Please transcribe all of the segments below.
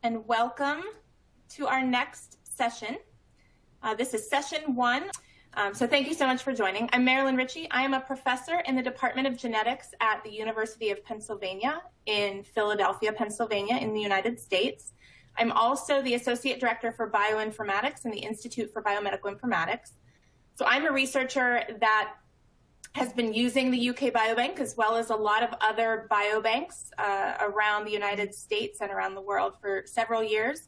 and welcome to our next session. This is session 1. So thank you so much for joining. I'm Marylyn Ritchie. I am a professor in the Department of Genetics at the University of Pennsylvania in Philadelphia, Pennsylvania in the United States. I'm also the Associate Director for Bioinformatics in the Institute for Biomedical Informatics. So I'm a researcher that has been using the UK Biobank as well as a lot of other biobanks around the United States and around the world for several years.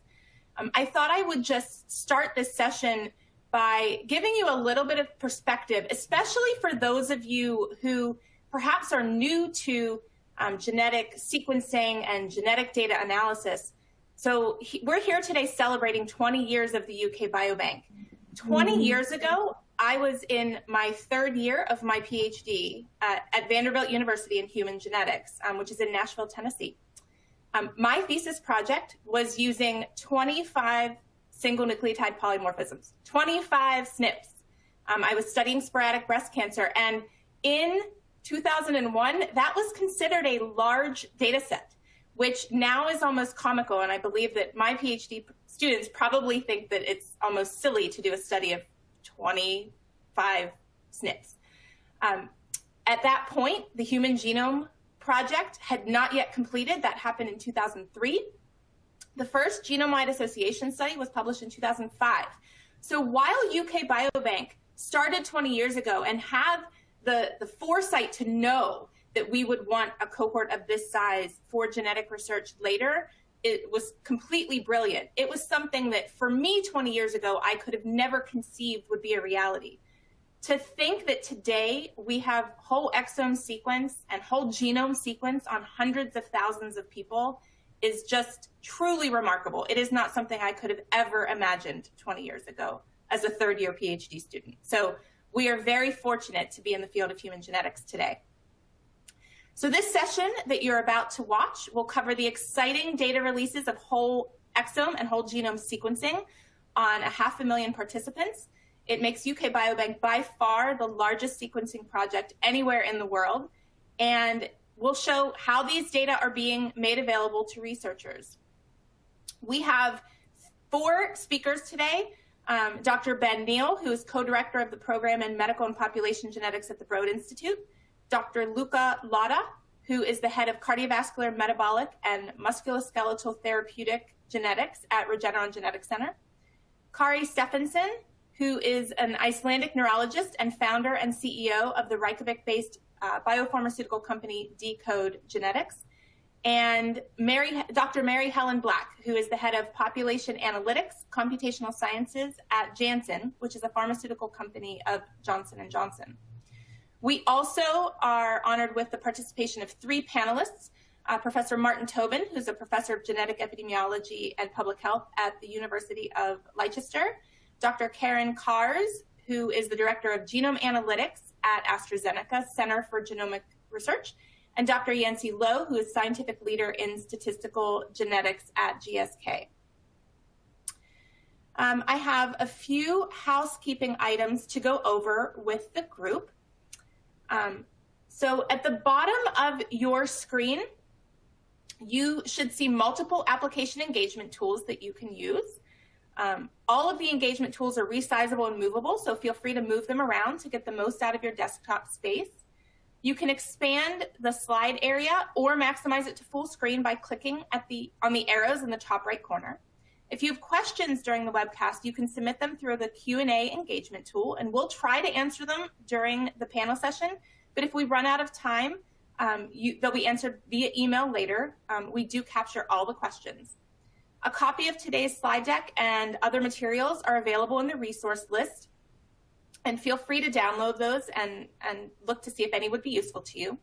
I thought I would just start this session by giving you a little bit of perspective, especially for those of you who perhaps are new to genetic sequencing and genetic data analysis. So we're here today celebrating 20 years of the UK Biobank. 20 years ago, I was in my 3rd year of my PhD at Vanderbilt University in human genetics, which is in Nashville, Tennessee. My thesis project was using 25 single nucleotide polymorphisms, 25 SNPs. I was studying sporadic breast cancer, and in 2001, that was considered a large data set, which now is almost comical, and I believe that my PhD students probably think that it's almost silly to do a study of 25 SNPs. At that point, the Human Genome Project had not yet completed. That happened in 2003. The first genome-wide association study was published in 2005. So while UK Biobank started 20 years ago and had the foresight to know that we would want a cohort of this size for genetic research later, it was completely brilliant. It was something that for me 20 years ago, I could have never conceived would be a reality. To think that today we have whole exome sequence and whole genome sequence on hundreds of thousands of people is just truly remarkable. It is not something I could have ever imagined 20 years ago as a 3rd-year PhD student. So we are very fortunate to be in the field of human genetics today. So this session that you're about to watch will cover the exciting data releases of whole exome and whole genome sequencing on 500,000 participants. It makes UK Biobank by far the largest sequencing project anywhere in the world, and we'll show how these data are being made available to researchers. We have 4 speakers today. Dr. Ben Neale, who is co-director of the program in Medical and Population Genetics at the Broad Institute. Dr. Luca Lotta, who is the head of Cardiovascular, Metabolic, and Musculoskeletal Therapeutic Genetics at Regeneron Genetics Center. Kari Stefansson, who is an Icelandic neurologist and founder and CEO of the Reykjavik-based biopharmaceutical company Decode Genetics. And Dr. Mary Helen Black, who is the head of Population Analytics, Computational Sciences at Janssen, which is a pharmaceutical company of Johnson & Johnson. We also are honored with the participation of 3 panelists, Professor Martin Tobin, who's a professor of genetic epidemiology and public health at the University of Leicester, Dr. Keren, who is the director of genome analytics at AstraZeneca Center for Genomic Research, and Dr. Yancy, who is scientific leader in statistical genetics at GSK. I have a few housekeeping items to go over with the group. So at the bottom of your screen, you should see multiple application engagement tools that you can use. All of the engagement tools are resizable and movable, so feel free to move them around to get the most out of your desktop space. You can expand the slide area or maximize it to full screen by clicking on the arrows in the top right corner. If you have questions during the webcast, you can submit them through the Q&A engagement tool, and we'll try to answer them during the panel session. But if we run out of time, they'll be answered via email later. We do capture all the questions. A copy of today's slide deck and other materials are available in the resource list, and feel free to download those and look to see if any would be useful to you.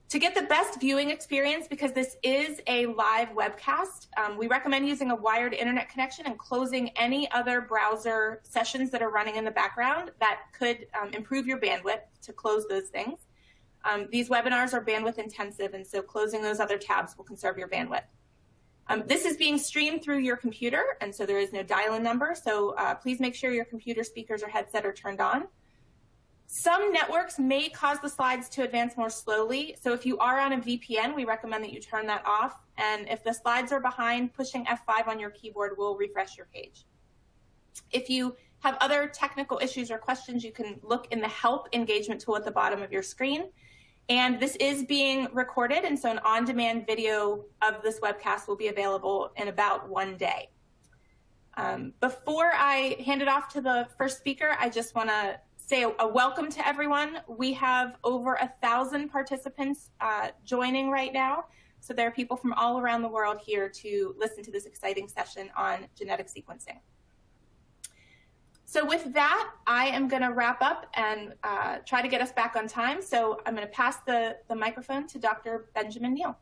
To get the best viewing experience, because this is a live webcast, we recommend using a wired internet connection and closing any other browser sessions that are running in the background that could improve your bandwidth to close those things. These webinars are bandwidth intensive, and so closing those other tabs will conserve your bandwidth. This is being streamed through your computer, and so there is no dial-in number, so please make sure your computer speakers or headset are turned on. Some networks may cause the slides to advance more slowly. So if you are on a VPN, we recommend that you turn that off. And if the slides are behind, pushing F5 on your keyboard will refresh your page. If you have other technical issues or questions, you can look in the help engagement tool at the bottom of your screen. And this is being recorded, and so an on-demand video of this webcast will be available in about 1 day. Before I hand it off to the first speaker, I just want to say a welcome to everyone. We have over 1,000 participants joining right now. So there are people from all around the world here to listen to this exciting session on genetic sequencing. So with that, I am going to wrap up and try to get us back on time. So I'm going to pass the microphone to Dr. Benjamin Neale.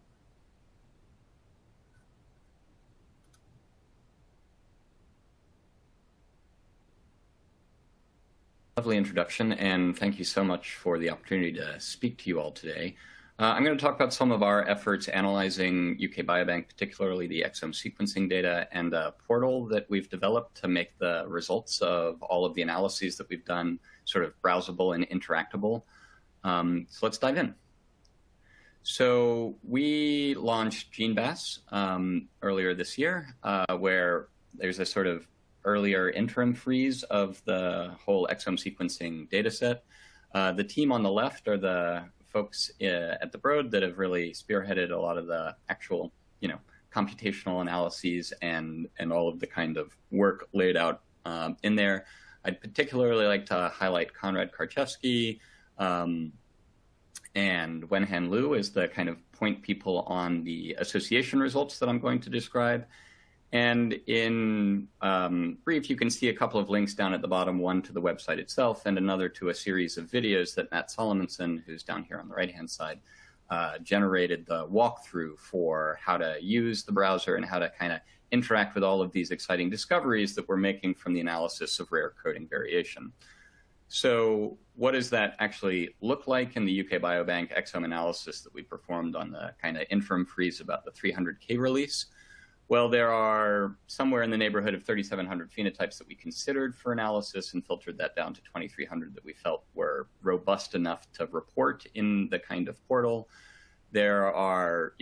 Lovely introduction, and thank you so much for the opportunity to speak to you all today. I'm going to talk about some of our efforts analyzing UK Biobank, particularly the exome sequencing data, and a portal that we've developed to make the results of all of the analyses that we've done sort of browsable and interactable. So let's dive in. So we launched GeneBAS earlier this year, where there's a sort of earlier interim freeze of the whole exome sequencing data set. The team on the left are the folks at the Broad that have really spearheaded a lot of the actual, computational analyses and all of the kind of work laid out in there. I'd particularly like to highlight Konrad Karczewski and Wenhan Liu as the kind of point people on the association results that I'm going to describe. And in brief, you can see a couple of links down at the bottom, one to the website itself and another to a series of videos that Matt Solomonson, who's down here on the right-hand side, generated the walkthrough for how to use the browser and how to kind of interact with all of these exciting discoveries that we're making from the analysis of rare coding variation. So what does that actually look like in the UK Biobank exome analysis that we performed on the kind of interim freeze about the 300K release? Well, there are somewhere in the neighborhood of 3,700 phenotypes that we considered for analysis and filtered that down to 2,300 that we felt were robust enough to report in the kind of portal. There are,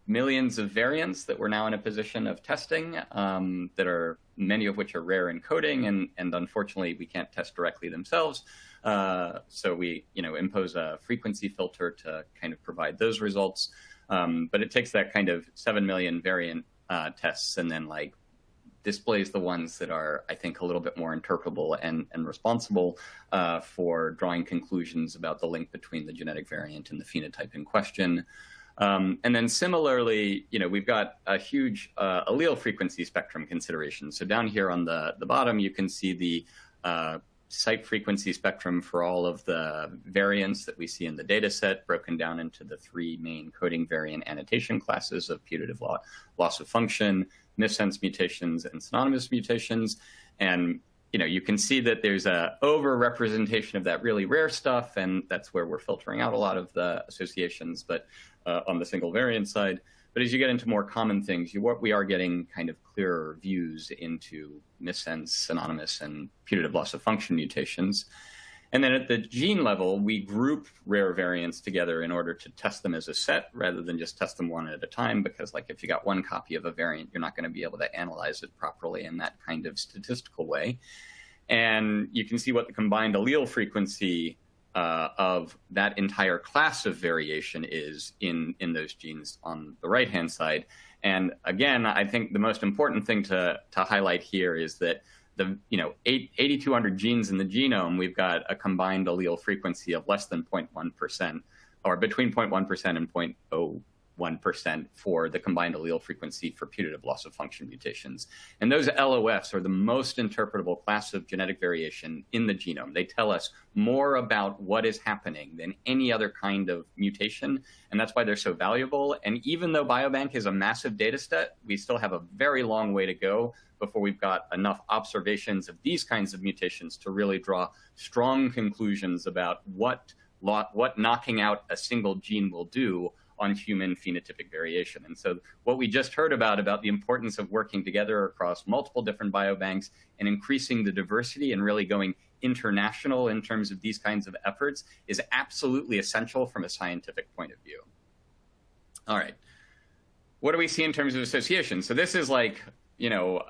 millions of variants that we're now in a position of testing that are, many of which are rare in coding, and unfortunately we can't test directly themselves. So we, impose a frequency filter to kind of provide those results. But it takes that kind of 7 million variant tests and then displays the ones that are, I think, a little bit more interpretable and responsible for drawing conclusions about the link between the genetic variant and the phenotype in question. And then similarly, we've got a huge allele frequency spectrum consideration. So down here on the bottom, you can see the site frequency spectrum for all of the variants that we see in the data set, broken down into the 3 main coding variant annotation classes of putative loss of function, missense mutations, and synonymous mutations. And you can see that there's a over-representation of that really rare stuff, and that's where we're filtering out a lot of the associations, but on the single variant side. But as you get into more common things, we are getting kind of clearer views into missense, synonymous, and putative loss of function mutations. And then at the gene level, we group rare variants together in order to test them as a set rather than just test them one at a time, because if you got one copy of a variant, you're not going to be able to analyze it properly in that kind of statistical way. And you can see what the combined allele frequency of that entire class of variation is in those genes on the right-hand side. And again, I think the most important thing to highlight here is that the 8,200 genes in the genome, we've got a combined allele frequency of less than 0.1%, or between 0.1% and 0.01% for the combined allele frequency for putative loss of function mutations. And those LOFs are the most interpretable class of genetic variation in the genome. They tell us more about what is happening than any other kind of mutation, and that's why they're so valuable. And even though Biobank is a massive data set, we still have a very long way to go before we've got enough observations of these kinds of mutations to really draw strong conclusions about what knocking out a single gene will do on human phenotypic variation. And so what we just heard about the importance of working together across multiple different biobanks and increasing the diversity and really going international in terms of these kinds of efforts is absolutely essential from a scientific point of view. All right. What do we see in terms of association? So this is like, you know,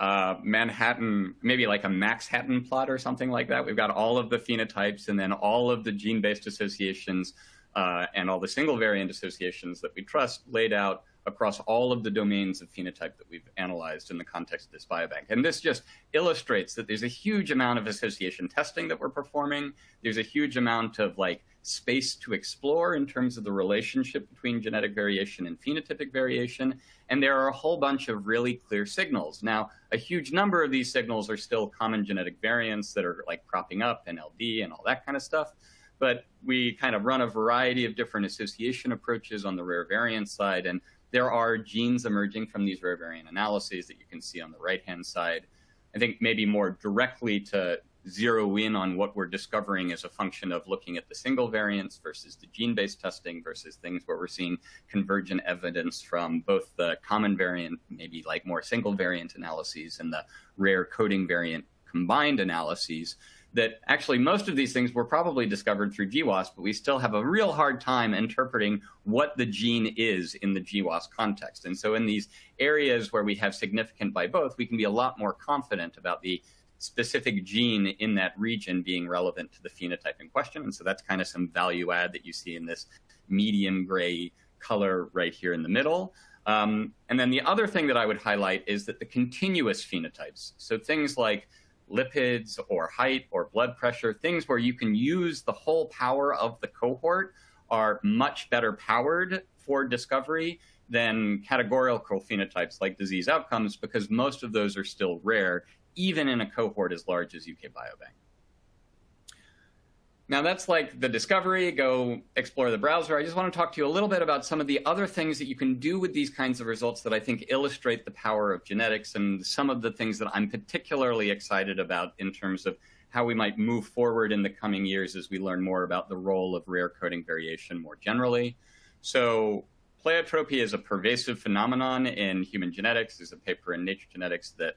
Manhattan, maybe like a Max-Hatton plot or something like that. We've got all of the phenotypes and then all of the gene-based associations and all the single variant associations that we trust laid out across all of the domains of phenotype that we've analyzed in the context of this biobank. And this just illustrates that there's a huge amount of association testing that we're performing. There's a huge amount of like space to explore in terms of the relationship between genetic variation and phenotypic variation. And there are a whole bunch of really clear signals. Now, a huge number of these signals are still common genetic variants that are like cropping up in LD and all that kind of stuff. But we kind of run a variety of different association approaches on the rare variant side. And there are genes emerging from these rare variant analyses that you can see on the right-hand side. I think maybe more directly to zero in on what we're discovering as a function of looking at the single variants versus the gene-based testing versus things where we're seeing convergent evidence from both the common variant, maybe like more single variant analyses, and the rare coding variant combined analyses. That actually most of these things were probably discovered through GWAS, but we still have a real hard time interpreting what the gene is in the GWAS context. And so in these areas where we have significant by both, we can be a lot more confident about the specific gene in that region being relevant to the phenotype in question. And so that's kind of some value add that you see in this medium gray color right here in the middle. And then the other thing that I would highlight is that the continuous phenotypes, so things like lipids or height or blood pressure, things where you can use the whole power of the cohort, are much better powered for discovery than categorical phenotypes like disease outcomes, because most of those are still rare, even in a cohort as large as UK Biobank. Now that's like the discovery, go explore the browser. I just want to talk to you a little bit about some of the other things that you can do with these kinds of results that I think illustrate the power of genetics, and some of the things that I'm particularly excited about in terms of how we might move forward in the coming years as we learn more about the role of rare coding variation more generally. So pleiotropy is a pervasive phenomenon in human genetics. There's a paper in Nature Genetics that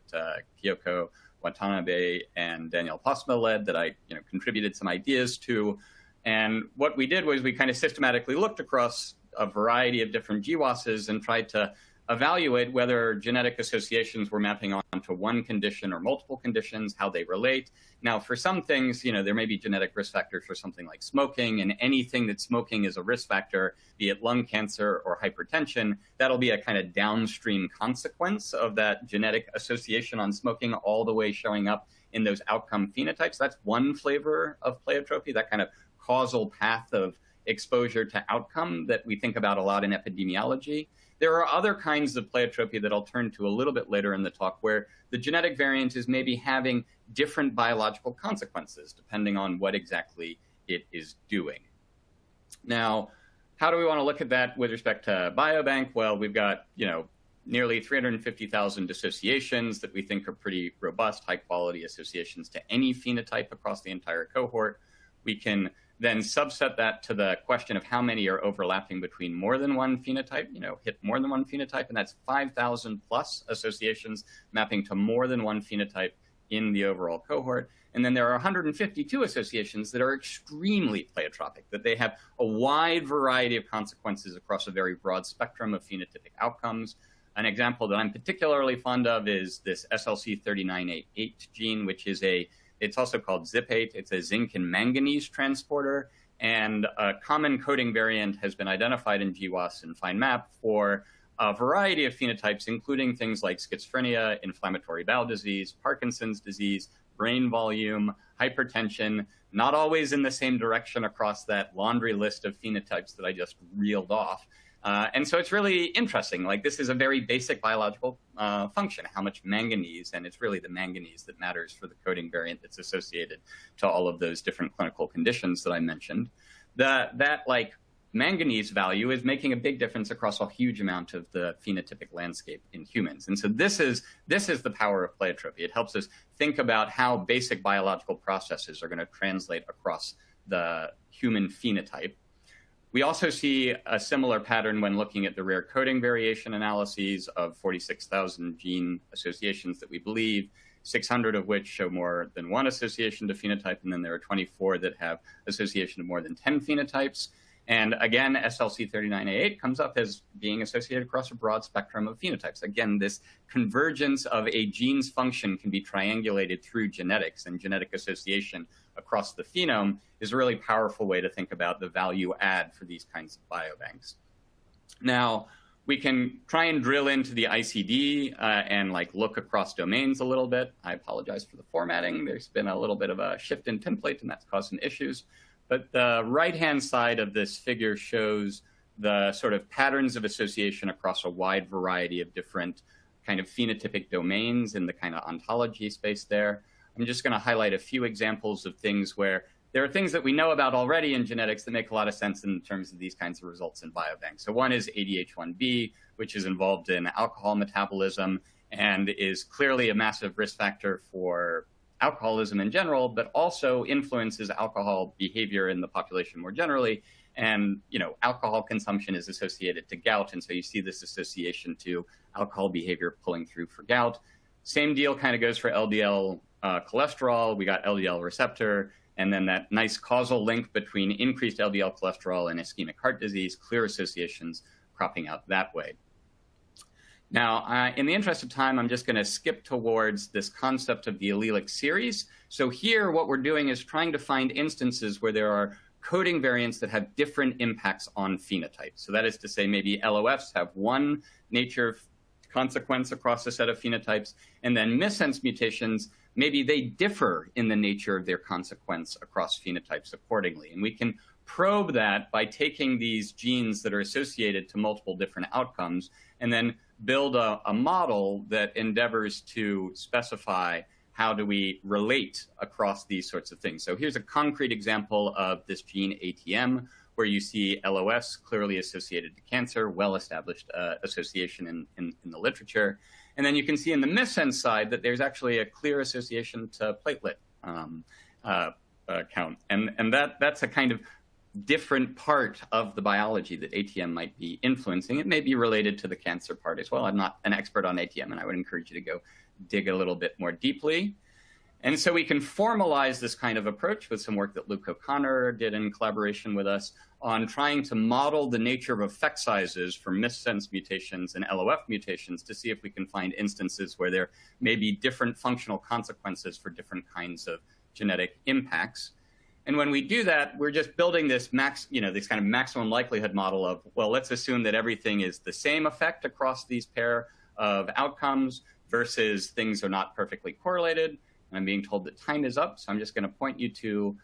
Kyoko Watanabe and Danielle Posma led that I contributed some ideas to. And what we did was we kind of systematically looked across a variety of different GWASs and tried to evaluate whether genetic associations were mapping onto one condition or multiple conditions, how they relate. Now, for some things, there may be genetic risk factors for something like smoking, and anything that smoking is a risk factor, be it lung cancer or hypertension, that'll be a kind of downstream consequence of that genetic association on smoking, all the way showing up in those outcome phenotypes. That's one flavor of pleiotropy, that kind of causal path of exposure to outcome that we think about a lot in epidemiology. There are other kinds of pleiotropy that I'll turn to a little bit later in the talk, where the genetic variant is maybe having different biological consequences depending on what exactly it is doing. Now, how do we want to look at that with respect to Biobank? Well, we've got, nearly 350,000 associations that we think are pretty robust, high-quality associations to any phenotype across the entire cohort. We can then subset that to the question of how many are overlapping between more than one phenotype, hit more than one phenotype, and that's 5,000 plus associations mapping to more than one phenotype in the overall cohort. And then there are 152 associations that are extremely pleiotropic, that they have a wide variety of consequences across a very broad spectrum of phenotypic outcomes. An example that I'm particularly fond of is this SLC3988 gene, which is it's also called ZIP8. It's a zinc and manganese transporter, and a common coding variant has been identified in GWAS and FindMap for a variety of phenotypes, including things like schizophrenia, inflammatory bowel disease, Parkinson's disease, brain volume, hypertension, not always in the same direction across that laundry list of phenotypes that I just reeled off. And so it's really interesting. Like, this is a very basic biological function, how much manganese, and it's really the manganese that matters for the coding variant that's associated to all of those different clinical conditions that I mentioned. That manganese value is making a big difference across a huge amount of the phenotypic landscape in humans. And so this is the power of pleiotropy. It helps us think about how basic biological processes are going to translate across the human phenotype. We also see a similar pattern when looking at the rare coding variation analyses of 46,000 gene associations that we believe 600 of which show more than one association to phenotype, and then there are 24 that have association of more than 10 phenotypes. And again, SLC39A8 comes up as being associated across a broad spectrum of phenotypes. Again, this convergence of a gene's function can be triangulated through genetics, and genetic association across the phenome is a really powerful way to think about the value add for these kinds of biobanks. Now, we can try and drill into the ICD and look across domains a little bit. I apologize for the formatting. There's been a little bit of a shift in template, and that's caused some issues. But the right-hand side of this figure shows the sort of patterns of association across a wide variety of different kind of phenotypic domains in the kind of ontology space there. I'm just going to highlight a few examples of things where there are things that we know about already in genetics that make a lot of sense in terms of these kinds of results in biobanks. So one is ADH1B, which is involved in alcohol metabolism and is clearly a massive risk factor for alcoholism in general, but also influences alcohol behavior in the population more generally. And, alcohol consumption is associated to gout. And so you see this association to alcohol behavior pulling through for gout. Same deal kind of goes for LDL cholesterol. We got LDL receptor, and then that nice causal link between increased LDL cholesterol and ischemic heart disease, clear associations cropping out that way. Now, in the interest of time, I'm just going to skip towards this concept of the allelic series. So here, what we're doing is trying to find instances where there are coding variants that have different impacts on phenotypes. So that is to say, maybe LOFs have one nature of consequence across a set of phenotypes, and then missense mutations, maybe they differ in the nature of their consequence across phenotypes accordingly. And we can probe that by taking these genes that are associated to multiple different outcomes and then build a model that endeavors to specify how do we relate across these sorts of things. So here's a concrete example of this gene ATM, where you see LOS clearly associated to cancer, well-established association in the literature. And then you can see in the missense side that there's actually a clear association to platelet count. And that's a kind of different part of the biology that ATM might be influencing. It may be related to the cancer part as well. I'm not an expert on ATM, and I would encourage you to go dig a little bit more deeply. And so we can formalize this kind of approach with some work that Luca did in collaboration with us on trying to model the nature of effect sizes for missense mutations and LOF mutations to see if we can find instances where there may be different functional consequences for different kinds of genetic impacts. And when we do that, we're just building this this kind of maximum likelihood model of, well, let's assume that everything is the same effect across these pair of outcomes versus things are not perfectly correlated. And I'm being told that time is up, so I'm just going to point you to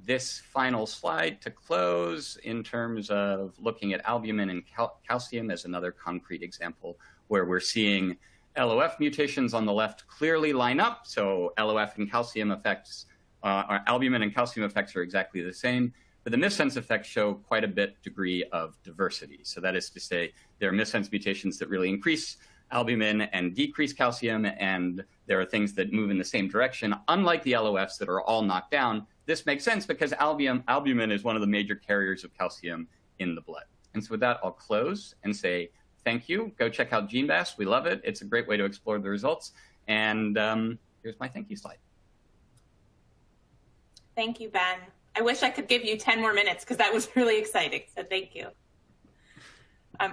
this final slide to close in terms of looking at albumin and calcium as another concrete example where we're seeing LOF mutations on the left clearly line up. So LOF and calcium effects, albumin and calcium effects are exactly the same, but the missense effects show quite a bit degree of diversity. So that is to say, there are missense mutations that really increase albumin and decrease calcium, and there are things that move in the same direction, unlike the LOFs that are all knocked down. This makes sense because albumin is one of the major carriers of calcium in the blood. And so with that, I'll close and say thank you. Go check out GeneBASS. We love it. It's a great way to explore the results. And here's my thank you slide. Thank you, Ben. I wish I could give you 10 more minutes because that was really exciting. So thank you.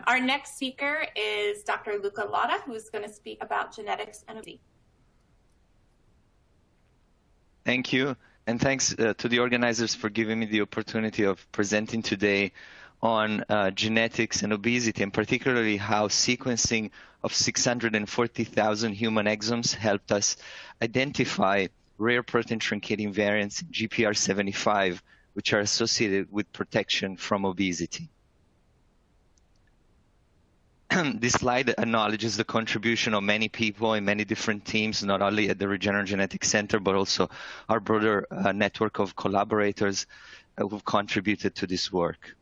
Our next speaker is Dr. Luca Lotta, who's going to speak about genetics and obesity. Thank you. And thanks to the organizers for giving me the opportunity of presenting today on genetics and obesity, and particularly how sequencing of 640,000 human exomes helped us identify rare protein truncating variants in GPR75, which are associated with protection from obesity. This slide acknowledges the contribution of many people in many different teams, not only at the Regeneron Genetics Center, but also our broader network of collaborators who've contributed to this work.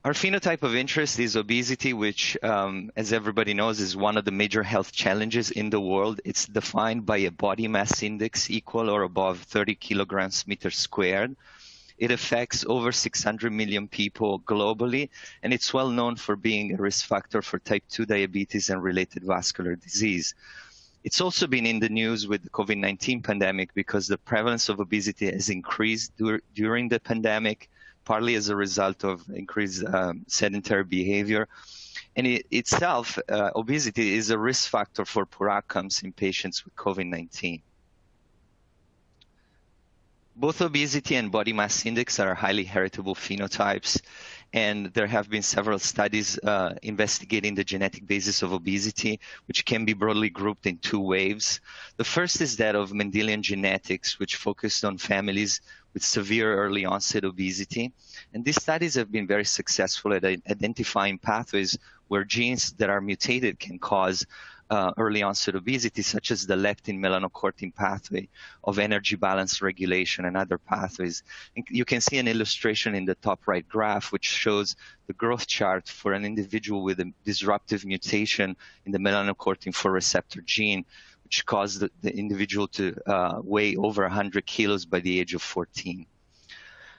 Our phenotype of interest is obesity, which, as everybody knows, is one of the major health challenges in the world. It's defined by a body mass index equal or above 30 kilograms meters squared. It affects over 600 million people globally, and it's well known for being a risk factor for type 2 diabetes and related vascular disease. It's also been in the news with the COVID-19 pandemic because the prevalence of obesity has increased during the pandemic, partly as a result of increased sedentary behavior. And itself, obesity is a risk factor for poor outcomes in patients with COVID-19. Both obesity and body mass index are highly heritable phenotypes, and there have been several studies investigating the genetic basis of obesity, which can be broadly grouped in two waves. The first is that of Mendelian genetics, which focused on families with severe early onset obesity. And these studies have been very successful at identifying pathways where genes that are mutated can cause early onset obesity, such as the leptin-melanocortin pathway of energy balance regulation and other pathways. And you can see an illustration in the top right graph, which shows the growth chart for an individual with a disruptive mutation in the melanocortin-4 receptor gene, which caused the individual to weigh over 100 kilos by the age of 14.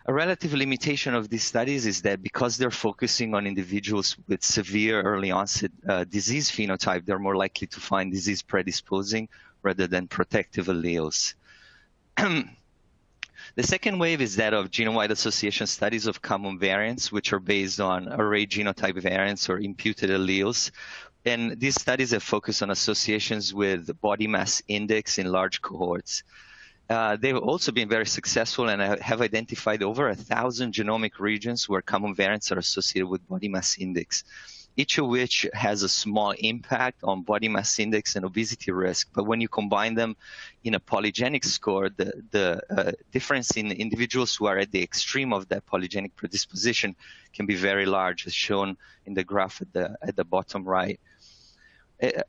A relative limitation of these studies is that because they're focusing on individuals with severe early onset disease phenotype, they're more likely to find disease predisposing rather than protective alleles. The second wave is that of genome-wide association studies of common variants, which are based on array genotype variants or imputed alleles. And these studies have focused on associations with body mass index in large cohorts. They've also been very successful and have identified over 1,000 genomic regions where common variants are associated with body mass index, each of which has a small impact on body mass index and obesity risk. But when you combine them in a polygenic score, the difference in individuals who are at the extreme of that polygenic predisposition can be very large, as shown in the graph at the bottom right.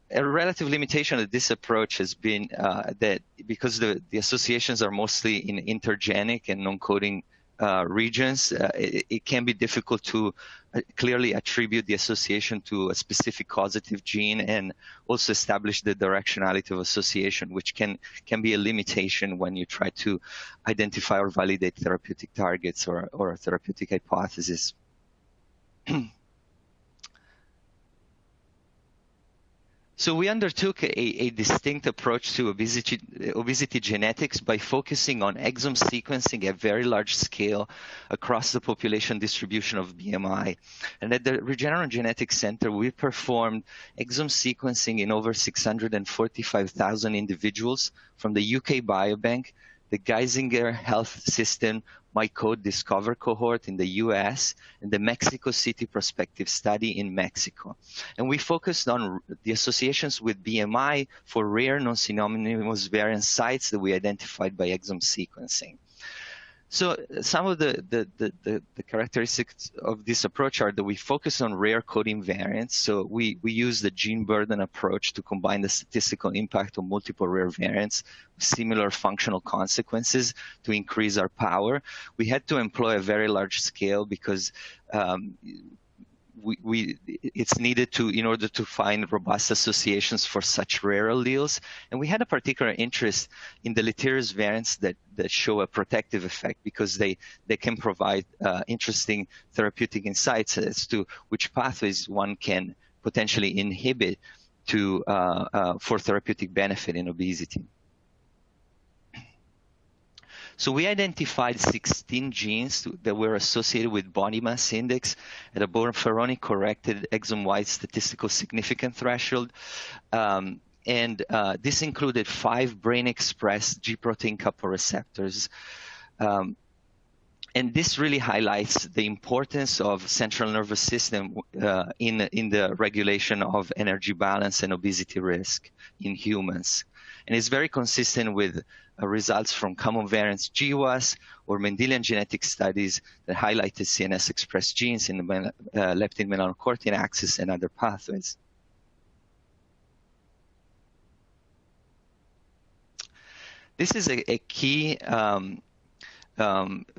A relative limitation of this approach has been that because the associations are mostly in intergenic and non-coding regions, it can be difficult to clearly attribute the association to a specific causative gene and also establish the directionality of association, which can be a limitation when you try to identify or validate therapeutic targets or therapeutic hypotheses. So we undertook a distinct approach to obesity genetics by focusing on exome sequencing at very large scale across the population distribution of BMI. And at the Regeneron Genetics Center, we performed exome sequencing in over 645,000 individuals from the UK Biobank, the Geisinger Health System MyCode Discover cohort in the US, and the Mexico City prospective study in Mexico. And we focused on the associations with BMI for rare non-synonymous variant sites that we identified by exome sequencing. So some of the characteristics of this approach are that we focus on rare coding variants. So we use the gene burden approach to combine the statistical impact of multiple rare variants with similar functional consequences to increase our power. We had to employ a very large scale because it's needed in order to find robust associations for such rare alleles. And we had a particular interest in the deleterious variants that show a protective effect because they can provide interesting therapeutic insights as to which pathways one can potentially inhibit for therapeutic benefit in obesity. So we identified 16 genes that were associated with body mass index at a Bonferroni-corrected exome-wide statistical significant threshold. This included 5 brain-expressed G-protein couple receptors. And this really highlights the importance of central nervous system in the regulation of energy balance and obesity risk in humans. And it's very consistent with results from common variants GWAS or Mendelian genetic studies that highlighted CNS-expressed genes in the leptin-melanocortin axis and other pathways. This is a key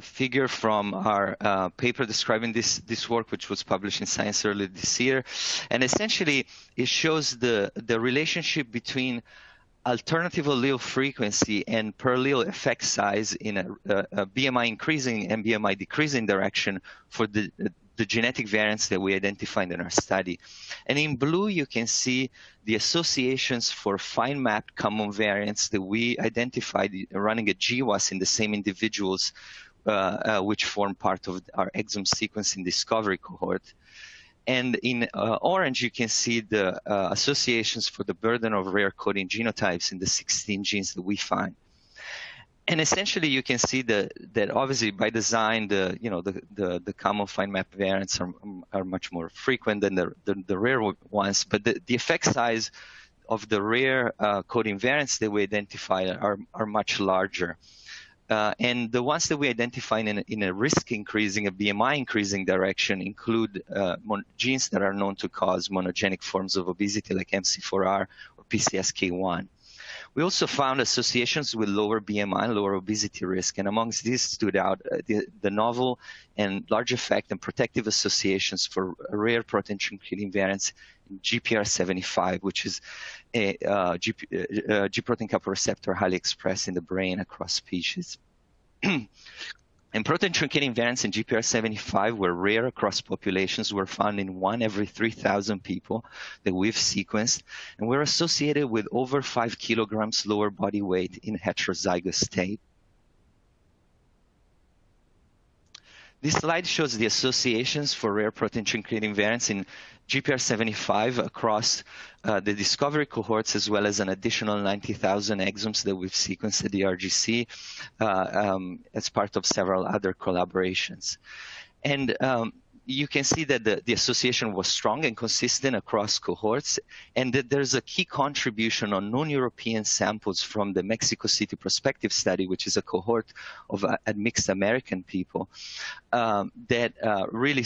figure from our paper describing this work, which was published in Science earlier this year. And essentially, it shows the relationship between alternative allele frequency and per allele effect size in a BMI increasing and BMI decreasing direction for the the genetic variants that we identified in our study. And in blue, you can see the associations for fine mapped common variants that we identified running a GWAS in the same individuals, which form part of our exome sequencing discovery cohort. And in orange, you can see the associations for the burden of rare coding genotypes in the 16 genes that we find. And essentially, you can see that obviously by design, the common fine map variants are much more frequent than the rare ones, but the effect size of the rare coding variants that we identify are much larger. And the ones that we identify in a risk increasing, a BMI increasing direction include genes that are known to cause monogenic forms of obesity like MC4R or PCSK1. We also found associations with lower BMI and lower obesity risk, and amongst these stood out the novel and large effect and protective associations for rare protein truncating variants in GPR75, which is a G protein coupled receptor highly expressed in the brain across species. And protein truncating variants in GPR75 were rare across populations, were found in 1 every 3,000 people that we've sequenced, and were associated with over 5 kilograms lower body weight in heterozygous state. This slide shows the associations for rare protein truncating variants in GPR75 across the discovery cohorts, as well as an additional 90,000 exomes that we've sequenced at the RGC as part of several other collaborations. And you can see that the association was strong and consistent across cohorts, and that there's a key contribution on non-European samples from the Mexico City prospective study, which is a cohort of mixed American people that really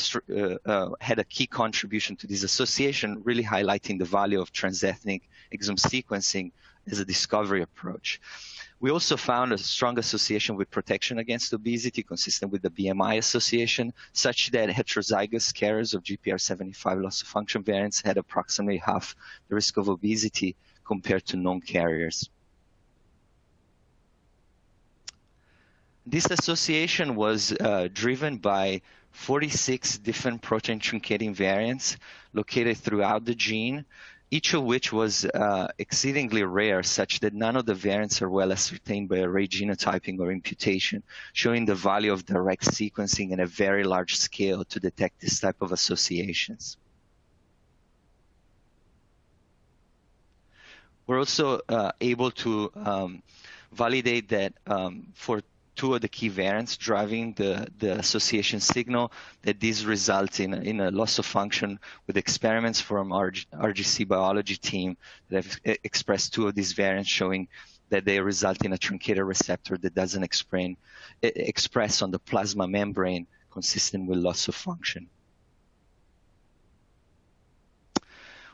had a key contribution to this association, really highlighting the value of transethnic exome sequencing as a discovery approach. We also found a strong association with protection against obesity, consistent with the BMI association, such that heterozygous carriers of GPR75 loss of function variants had approximately half the risk of obesity compared to non-carriers. This association was driven by 46 different protein truncating variants located throughout the gene, each of which was exceedingly rare, such that none of the variants are well ascertained by array genotyping or imputation, showing the value of direct sequencing at a very large scale to detect this type of associations. We're also able to validate that for 2 of the key variants driving the association signal, that these result in a loss of function with experiments from our RGC biology team that have expressed 2 of these variants, showing that they result in a truncated receptor that doesn't express on the plasma membrane, consistent with loss of function.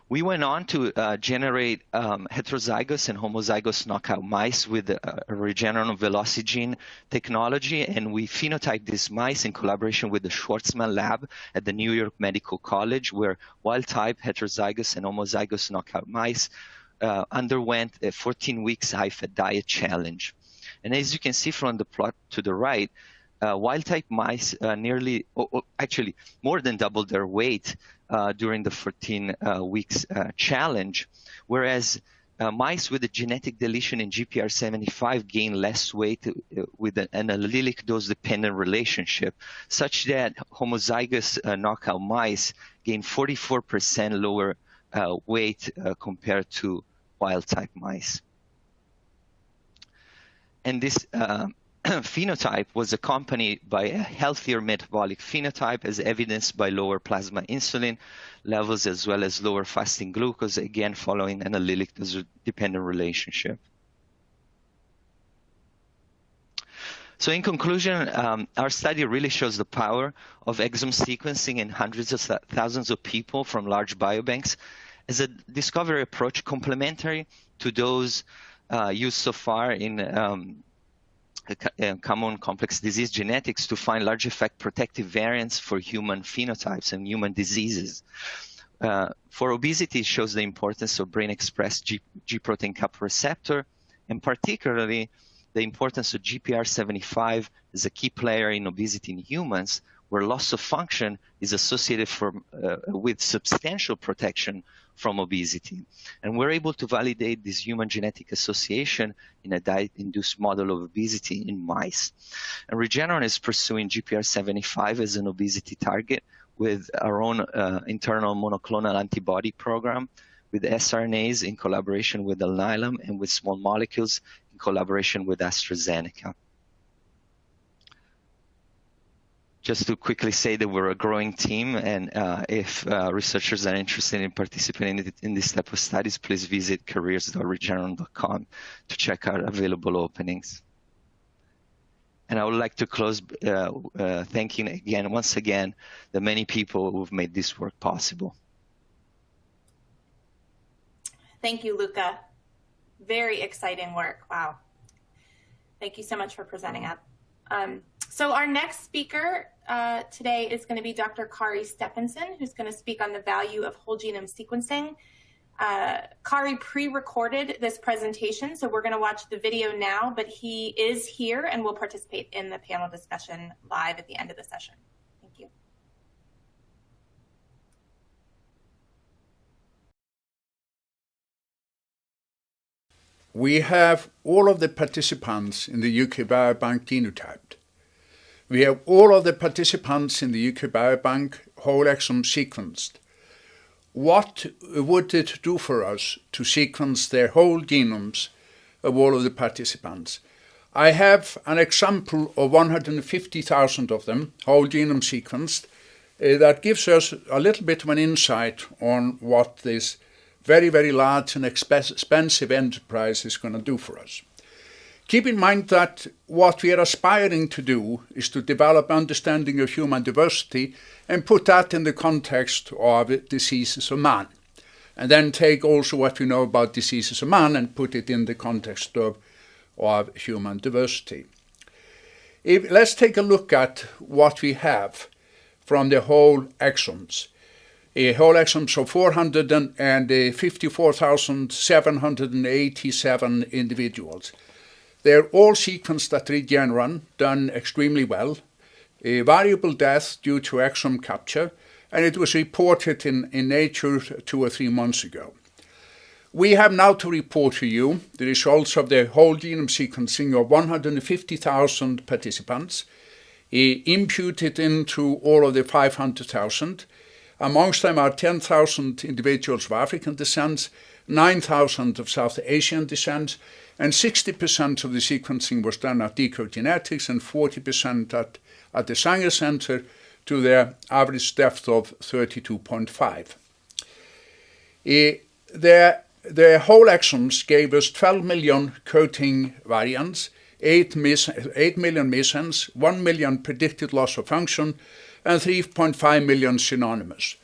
We went on to generate heterozygous and homozygous knockout mice with a regeneron velocigene technology, and we phenotyped these mice in collaboration with the Schwartzman lab at the New York Medical College, where wild-type heterozygous and homozygous knockout mice underwent a 14 weeks high-fat diet challenge. And as you can see from the plot to the right, wild-type mice actually more than doubled their weight during the 14 weeks challenge, whereas mice with a genetic deletion in GPR75 gain less weight with an allelic dose-dependent relationship, such that homozygous knockout mice gain 44% lower weight compared to wild-type mice. And this phenotype was accompanied by a healthier metabolic phenotype, as evidenced by lower plasma insulin levels as well as lower fasting glucose, again following an allelic dependent relationship. So in conclusion, our study really shows the power of exome sequencing in hundreds of thousands of people from large biobanks as a discovery approach complementary to those used so far in common complex disease genetics to find large effect protective variants for human phenotypes and human diseases. For obesity, it shows the importance of brain-expressed G protein coupled receptor, and particularly the importance of GPR75 as a key player in obesity in humans, where loss of function is associated with substantial protection from obesity. And we're able to validate this human genetic association in a diet-induced model of obesity in mice. And Regeneron is pursuing GPR75 as an obesity target with our own internal monoclonal antibody program, with sRNAs in collaboration with Alnylam, and with small molecules in collaboration with AstraZeneca. Just to quickly say that we're a growing team, and if researchers are interested in participating in this type of studies, please visit careers.regeneron.com to check out available openings. And I would like to close thanking once again, the many people who've made this work possible. Thank you, Luca. Very exciting work. Wow. Thank you so much for presenting it. So our next speaker today is going to be Dr. Kari Stefansson, who's going to speak on the value of whole genome sequencing. Kari pre-recorded this presentation, so we're going to watch the video now, but he is here and will participate in the panel discussion live at the end of the session. Thank you. We have all of the participants in the UK Biobank genotyped. We have all of the participants in the UK Biobank whole exome sequenced. What would it do for us to sequence their whole genomes of all of the participants? I have an example of 150,000 of them, whole genome sequenced, that gives us a little bit of an insight on what this very, very large and expensive enterprise is going to do for us. Keep in mind that what we are aspiring to do is to develop understanding of human diversity and put that in the context of diseases of man. And then take also what we know about diseases of man and put it in the context of human diversity. Let's take a look at what we have from the whole exomes. Whole exomes of 454,787 individuals. They're all sequenced at Regeneron, done extremely well. A variable death due to exome capture, and it was reported in Nature 2 or 3 months ago. We have now to report to you the results of the whole genome sequencing of 150,000 participants, imputed into all of the 500,000. Amongst them are 10,000 individuals of African descent, 9,000 of South Asian descent, and 60% of the sequencing was done at Decode Genetics and 40% at the Sanger Center, to their average depth of 32.5. The whole exomes gave us 12 million coding variants, 8 million missense, 1 million predicted loss of function, and 3.5 million synonymous.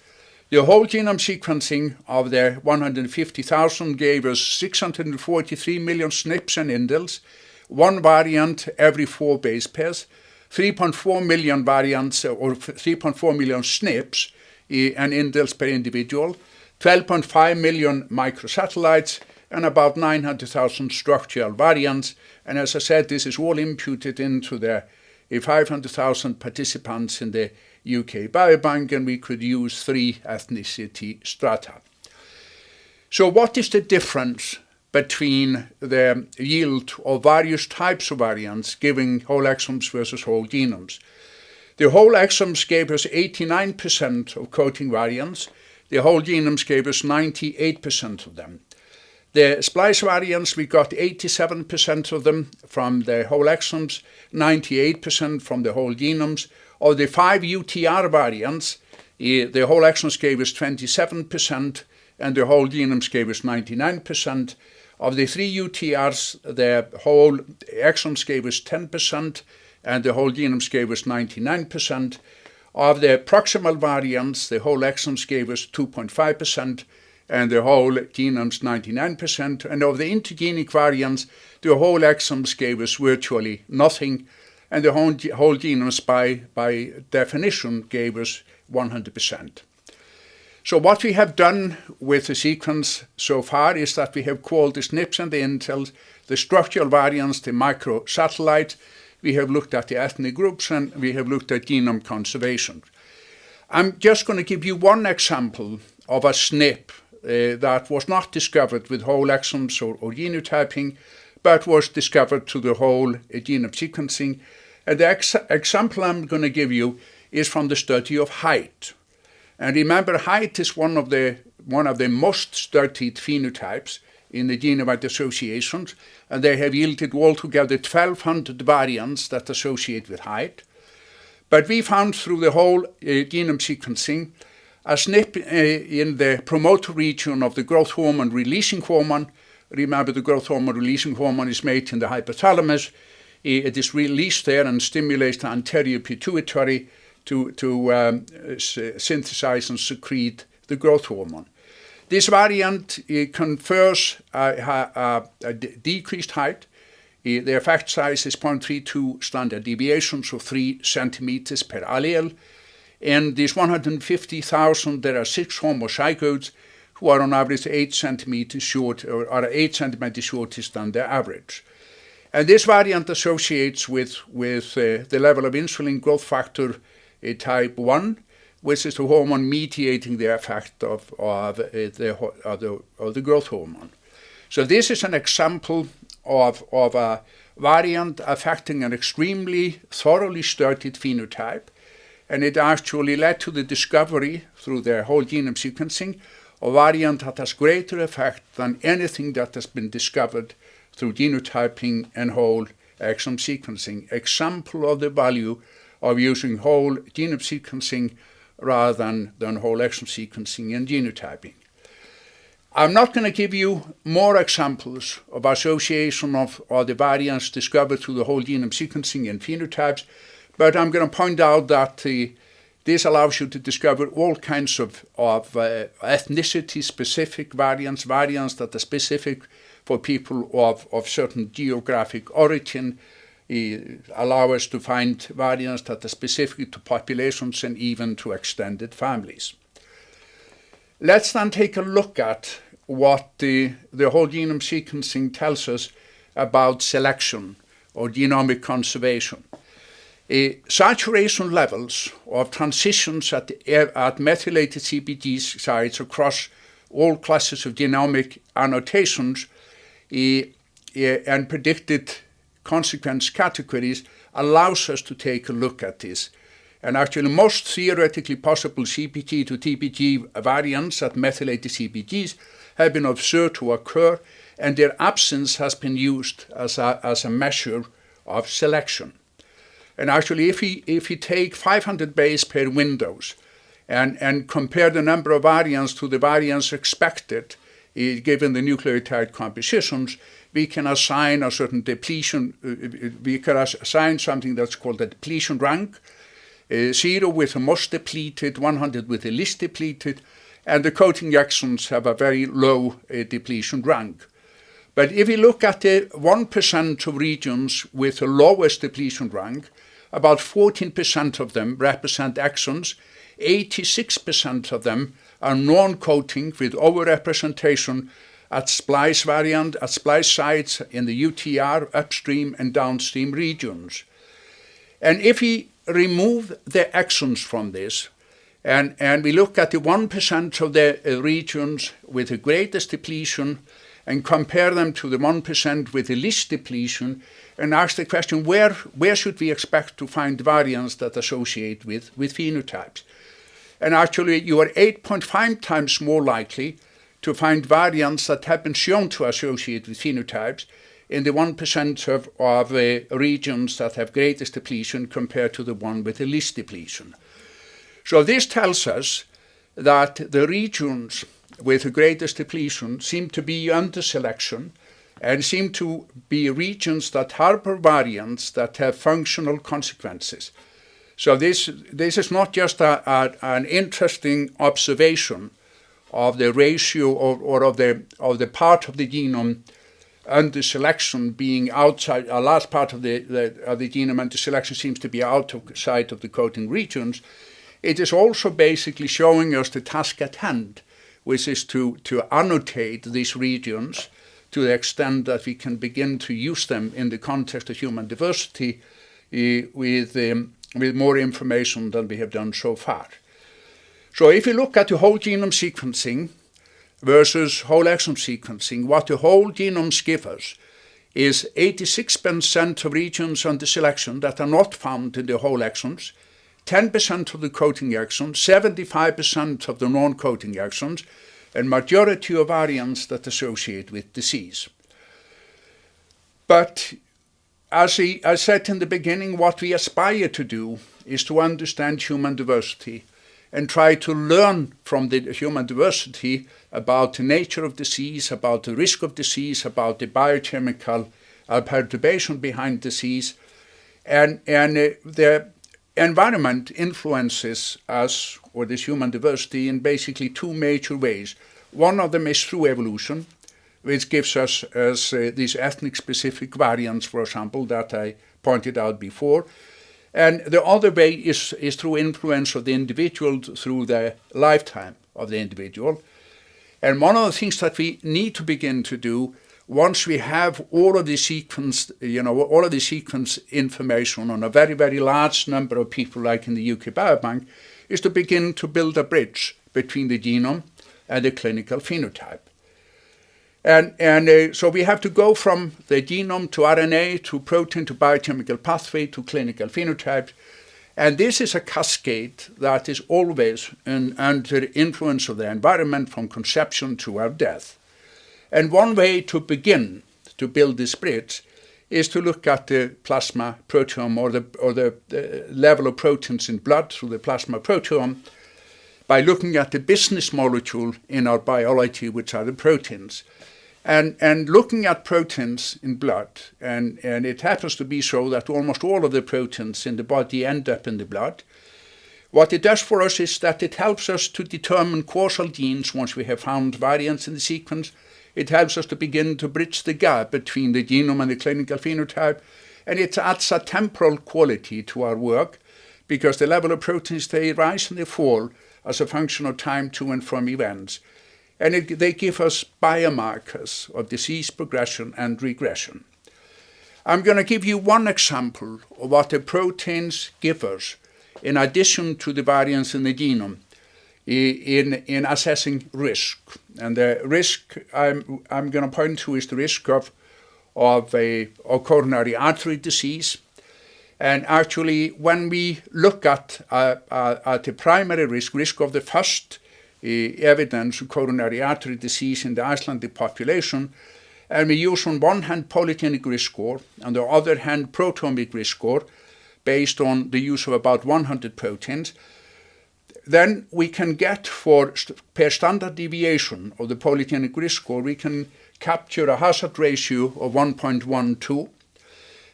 The whole genome sequencing of the 150,000 gave us 643 million SNPs and indels, 1 variant every 4 base pairs, 3.4 million variants or 3.4 million SNPs and indels per individual, 12.5 million microsatellites, and about 900,000 structural variants. And as I said, this is all imputed into the 500,000 participants in the UK Biobank, and we could use 3 ethnicity strata. So what is the difference between the yield of various types of variants giving whole exomes versus whole genomes? The whole exomes gave us 89% of coding variants. The whole genomes gave us 98% of them. The splice variants, we got 87% of them from the whole exomes, 98% from the whole genomes. Of the 5 UTR variants, the whole exomes gave us 27%, and the whole genomes gave us 99%. Of the 3 UTRs, the whole exomes gave us 10%, and the whole genomes gave us 99%. Of the proximal variants, the whole exomes gave us 2.5%, and the whole genomes 99%. And of the intergenic variants, the whole exomes gave us virtually nothing, and the whole genomes by definition gave us 100%. So what we have done with the sequence so far is that we have called the SNPs and the indels, the structural variants, the microsatellite. we have looked at the ethnic groups, and we have looked at genome conservation. I'm just going to give you one example of a SNP that was not discovered with whole exomes or genotyping, but was discovered through the whole genome sequencing. And the example I'm going to give you is from the study of height. And remember, height is one of the most studied phenotypes in the genome-wide associations, and they have yielded altogether 1,200 variants that associate with height. But we found through the whole genome sequencing a SNP in the promoter region of the growth hormone releasing hormone. Remember, the growth hormone releasing hormone is made in the hypothalamus. It is released there and stimulates the anterior pituitary to synthesize and secrete the growth hormone. This variant confers a decreased height. The effect size is 0.32 standard deviations, so 3 centimeters per allele. In these 150,000, there are 6 homozygotes who are on average 8 centimeters short, or are 8 centimeters shorter than the average. And this variant associates with the level of insulin growth factor type 1, which is the hormone mediating the effect of the growth hormone. So this is an example of a variant affecting an extremely thoroughly studied phenotype, and it actually led to the discovery through the whole genome sequencing of a variant that has greater effect than anything that has been discovered through genotyping and whole exome sequencing. Example of the value of using whole genome sequencing rather than whole exome sequencing and genotyping. I'm not going to give you more examples of association of the variants discovered through the whole genome sequencing and phenotypes, but I'm going to point out that this allows you to discover all kinds of ethnicity-specific variants that are specific for people of certain geographic origin, allow us to find variants that are specific to populations and even to extended families. Let's then take a look at what the whole genome sequencing tells us about selection or genomic conservation. Saturation levels of transitions at methylated CpG sites across all classes of genomic annotations and predicted consequence categories allows us to take a look at this. And actually, most theoretically possible CpG to TpG variants at methylated CpGs have been observed to occur, and their absence has been used as a measure of selection. And actually, if we take 500 base pair windows and compare the number of variants to the variants expected, given the nucleotide compositions, we can assign a certain depletion, we can assign something that's called a depletion rank, 0 with the most depleted, 100 with the least depleted, and the coding exons have a very low depletion rank. But if we look at the 1% of regions with the lowest depletion rank, about 14% of them represent exons, 86% of them are non-coding with overrepresentation at splice variant, at splice sites in the UTR, upstream and downstream regions. And if we remove the exons from this, and we look at the 1% of the regions with the greatest depletion and compare them to the 1% with the least depletion, and ask the question, where should we expect to find variants that associate with phenotypes? And actually, you are 8.5 times more likely to find variants that have been shown to associate with phenotypes in the 1% of regions that have greatest depletion compared to the one with the least depletion. So this tells us that the regions with the greatest depletion seem to be under selection and seem to be regions that harbor variants that have functional consequences. So this is not just an interesting observation of the ratio or of the part of the genome under selection being outside. A large part of the genome under selection seems to be outside of the coding regions. It is also basically showing us the task at hand, which is to annotate these regions to the extent that we can begin to use them in the context of human diversity with more information than we have done so far. So if you look at the whole genome sequencing versus whole exome sequencing, what the whole genomes give us is 86% of regions under selection that are not found in the whole exomes, 10% of the coding exones, 75% of the non-coding exones, and majority of variants that associate with disease. But as I said in the beginning, what we aspire to do is to understand human diversity and try to learn from the human diversity about the nature of disease, about the risk of disease, about the biochemical perturbation behind disease. And the environment influences us, or this human diversity, in basically two major ways. One of them is through evolution, which gives us these ethnic-specific variants, for example, that I pointed out before. And the other way is through influence of the individual through the lifetime of the individual. And one of the things that we need to begin to do once we have all of the sequence, all of the sequence information on a very, very large number of people, like in the UK Biobank, is to begin to build a bridge between the genome and the clinical phenotype. And so we have to go from the genome to RNA to protein to biochemical pathway to clinical phenotype. And this is a cascade that is always under influence of the environment from conception to our death. And one way to begin to build this bridge is to look at the plasma proteome or the level of proteins in blood through the plasma proteome by looking at the business molecule in our biology, which are the proteins. And looking at proteins in blood, and it happens to be so that almost all of the proteins in the body end up in the blood. What it does for us is that it helps us to determine causal genes once we have found variants in the sequence. It helps us to begin to bridge the gap between the genome and the clinical phenotype, and it adds a temporal quality to our work because the level of proteins, they rise and they fall as a function of time to and from events. And they give us biomarkers of disease progression and regression. I'm going to give you one example of what the proteins give us in addition to the variants in the genome in assessing risk. And the risk I'm going to point to is the risk of coronary artery disease. And actually, when we look at the primary risk of the first evidence of coronary artery disease in the Icelandic population, and we use on one hand polygenic risk score, on the other hand proteomic risk score, based on the use of about 100 proteins, then we can get per standard deviation of the polygenic risk score, we can capture a hazard ratio of 1.12.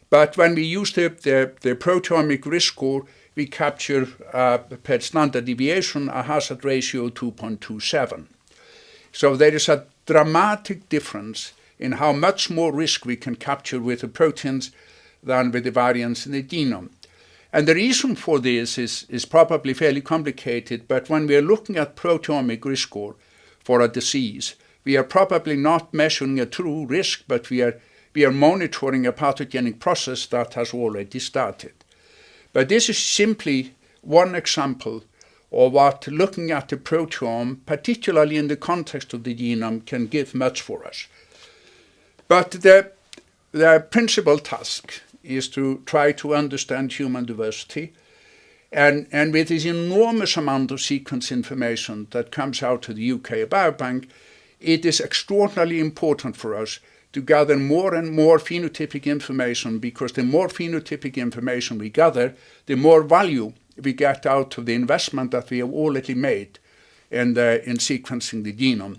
But when we use the proteomic risk score, we capture per standard deviation a hazard ratio of 2.27. So there is a dramatic difference in how much more risk we can capture with the proteins than with the variants in the genome. And the reason for this is probably fairly complicated, but when we are looking at proteomic risk score for a disease, we are probably not measuring a true risk, but we are monitoring a pathogenic process that has already started. But this is simply one example of what looking at the proteome, particularly in the context of the genome, can give much for us. But the principal task is to try to understand human diversity. And with this enormous amount of sequence information that comes out of the UK Biobank, it is extraordinarily important for us to gather more and more phenotypic information, because the more phenotypic information we gather, the more value we get out of the investment that we have already made in sequencing the genome.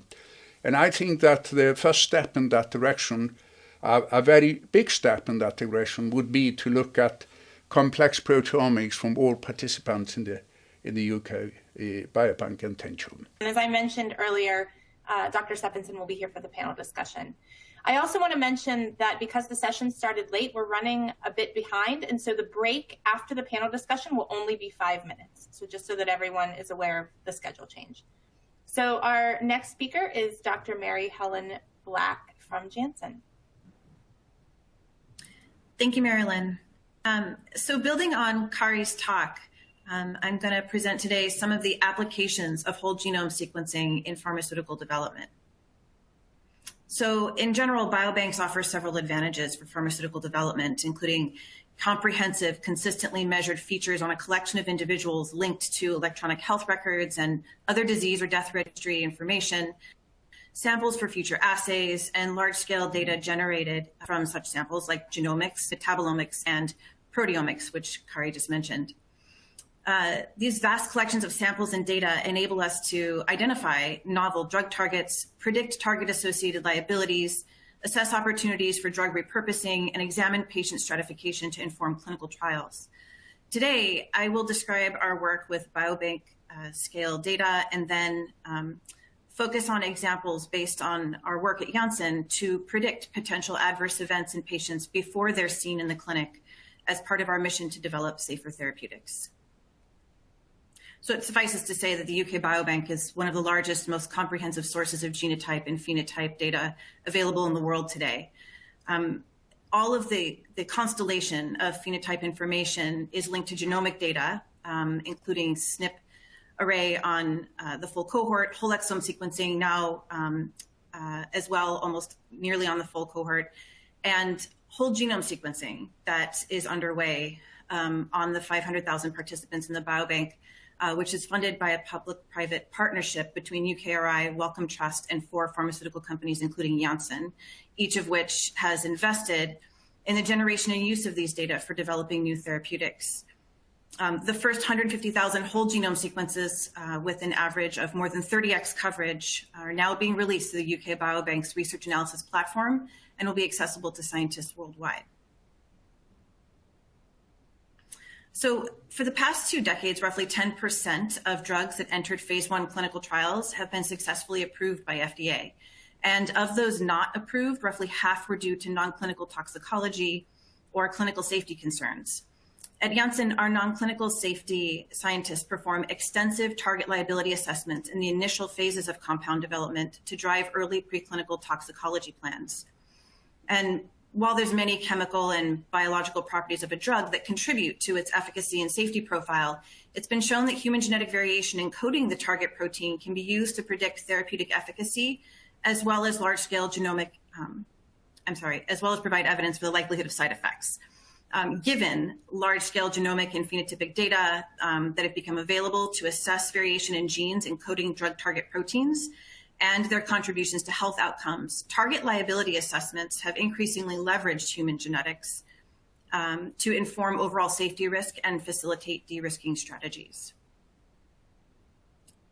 And I think that the first step in that direction, a very big step in that direction, would be to look at complex proteomics from all participants in the UK Biobank and Tension. As I mentioned earlier, Dr. Stefansson will be here for the panel discussion. I also want to mention that because the session started late, we're running a bit behind, and so the break after the panel discussion will only be 5 minutes. So just so that everyone is aware of the schedule change. So our next speaker is Dr. Mary Helen Black from Janssen. Thank you, Marylyn. So building on Kari's talk, I'm going to present today some of the applications of whole genome sequencing in pharmaceutical development. So in general, biobanks offer several advantages for pharmaceutical development, including comprehensive, consistently measured features on a collection of individuals linked to electronic health records and other disease or death registry information, samples for future assays, and large-scale data generated from such samples like genomics, metabolomics, and proteomics, which Kari just mentioned. These vast collections of samples and data enable us to identify novel drug targets, predict target-associated liabilities, assess opportunities for drug repurposing, and examine patient stratification to inform clinical trials. Today, I will describe our work with biobank scale data and then focus on examples based on our work at Janssen to predict potential adverse events in patients before they're seen in the clinic as part of our mission to develop safer therapeutics. So it suffices to say that the UK Biobank is one of the largest, most comprehensive sources of genotype and phenotype data available in the world today. All of the constellation of phenotype information is linked to genomic data, including SNP array on the full cohort, whole exome sequencing now as well, almost nearly on the full cohort, and whole genome sequencing that is underway on the 500,000 participants in the biobank, which is funded by a public-private partnership between UKRI, Wellcome Trust, and 4 pharmaceutical companies, including Janssen, each of which has invested in the generation and use of these data for developing new therapeutics. The first 150,000 whole genome sequences with an average of more than 30x coverage are now being released to the UK Biobank's research analysis platform and will be accessible to scientists worldwide. So for the past 2 decades, roughly 10% of drugs that entered phase 1 clinical trials have been successfully approved by FDA. And of those not approved, roughly half were due to non-clinical toxicology or clinical safety concerns. At Janssen, our non-clinical safety scientists perform extensive target liability assessments in the initial phases of compound development to drive early preclinical toxicology plans. And while there's many chemical and biological properties of a drug that contribute to its efficacy and safety profile, it's been shown that human genetic variation encoding the target protein can be used to predict therapeutic efficacy, as well as large-scale genomic, as well as provide evidence for the likelihood of side effects. Given large-scale genomic and phenotypic data that have become available to assess variation in genes encoding drug target proteins, and their contributions to health outcomes, target liability assessments have increasingly leveraged human genetics to inform overall safety risk and facilitate de-risking strategies.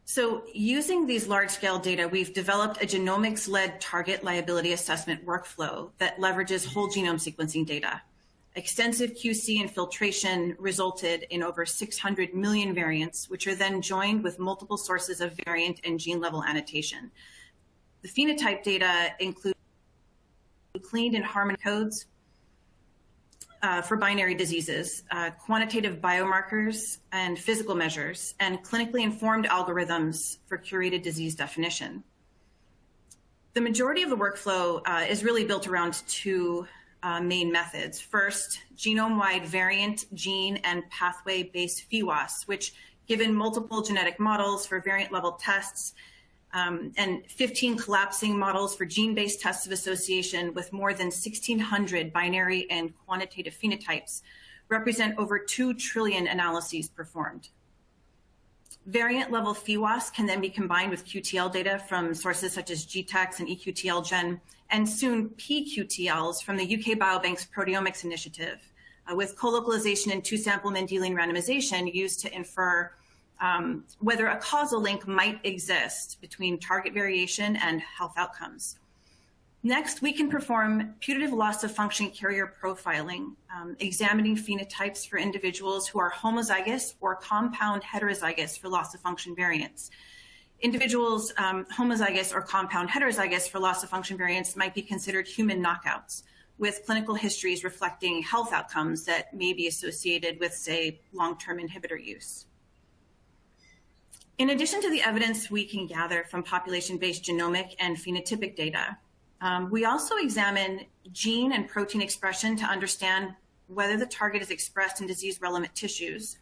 So using these large-scale data, we've developed a genomics-led target liability assessment workflow that leverages whole genome sequencing data. Extensive QC and filtration resulted in over 600 million variants, which are then joined with multiple sources of variant and gene-level annotation. The phenotype data include cleaned and harmonic codes for binary diseases, quantitative biomarkers and physical measures, and clinically informed algorithms for curated disease definition. The majority of the workflow is really built around 2 main methods. First, genome-wide variant, gene, and pathway-based PheWAS, which, given multiple genetic models for variant-level tests and 15 collapsing models for gene-based tests of association with more than 1,600 binary and quantitative phenotypes, represent over 2 trillion analyses performed. Variant-level PheWAS can then be combined with QTL data from sources such as GTEx and EQTLGen, and soon pQTLs from the UK Biobank's proteomics initiative, with co-localization and 2-sample Mendelian randomization used to infer whether a causal link might exist between target variation and health outcomes. Next, we can perform putative loss of function carrier profiling, examining phenotypes for individuals who are homozygous or compound heterozygous for loss of function variants. Individuals homozygous or compound heterozygous for loss of function variants might be considered human knockouts, with clinical histories reflecting health outcomes that may be associated with, say, long-term inhibitor use. In addition to the evidence we can gather from population-based genomic and phenotypic data, we also examine gene and protein expression to understand whether the target is expressed in disease-relevant tissues,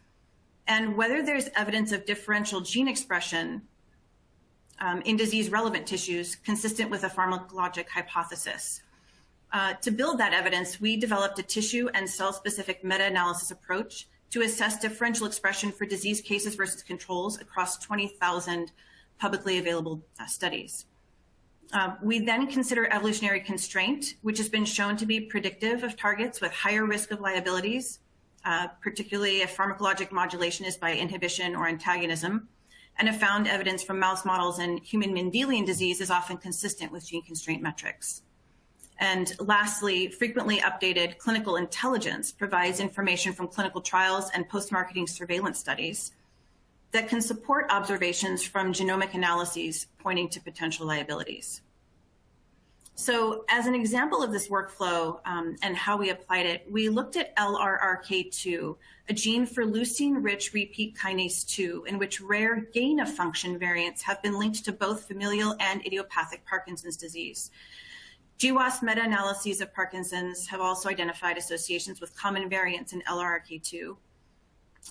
and whether there's evidence of differential gene expression in disease-relevant tissues consistent with a pharmacologic hypothesis. To build that evidence, we developed a tissue and cell-specific meta-analysis approach to assess differential expression for disease cases versus controls across 20,000 publicly available studies. We then consider evolutionary constraint, which has been shown to be predictive of targets with higher risk of liabilities, particularly if pharmacologic modulation is by inhibition or antagonism, and have found evidence from mouse models and human Mendelian disease is often consistent with gene constraint metrics. And lastly, frequently updated clinical intelligence provides information from clinical trials and post-marketing surveillance studies that can support observations from genomic analyses pointing to potential liabilities. So as an example of this workflow and how we applied it, we looked at LRRK2, a gene for leucine-rich repeat kinase 2, in which rare gain-of-function variants have been linked to both familial and idiopathic Parkinson's disease. GWAS meta-analyses of Parkinson's have also identified associations with common variants in LRRK2.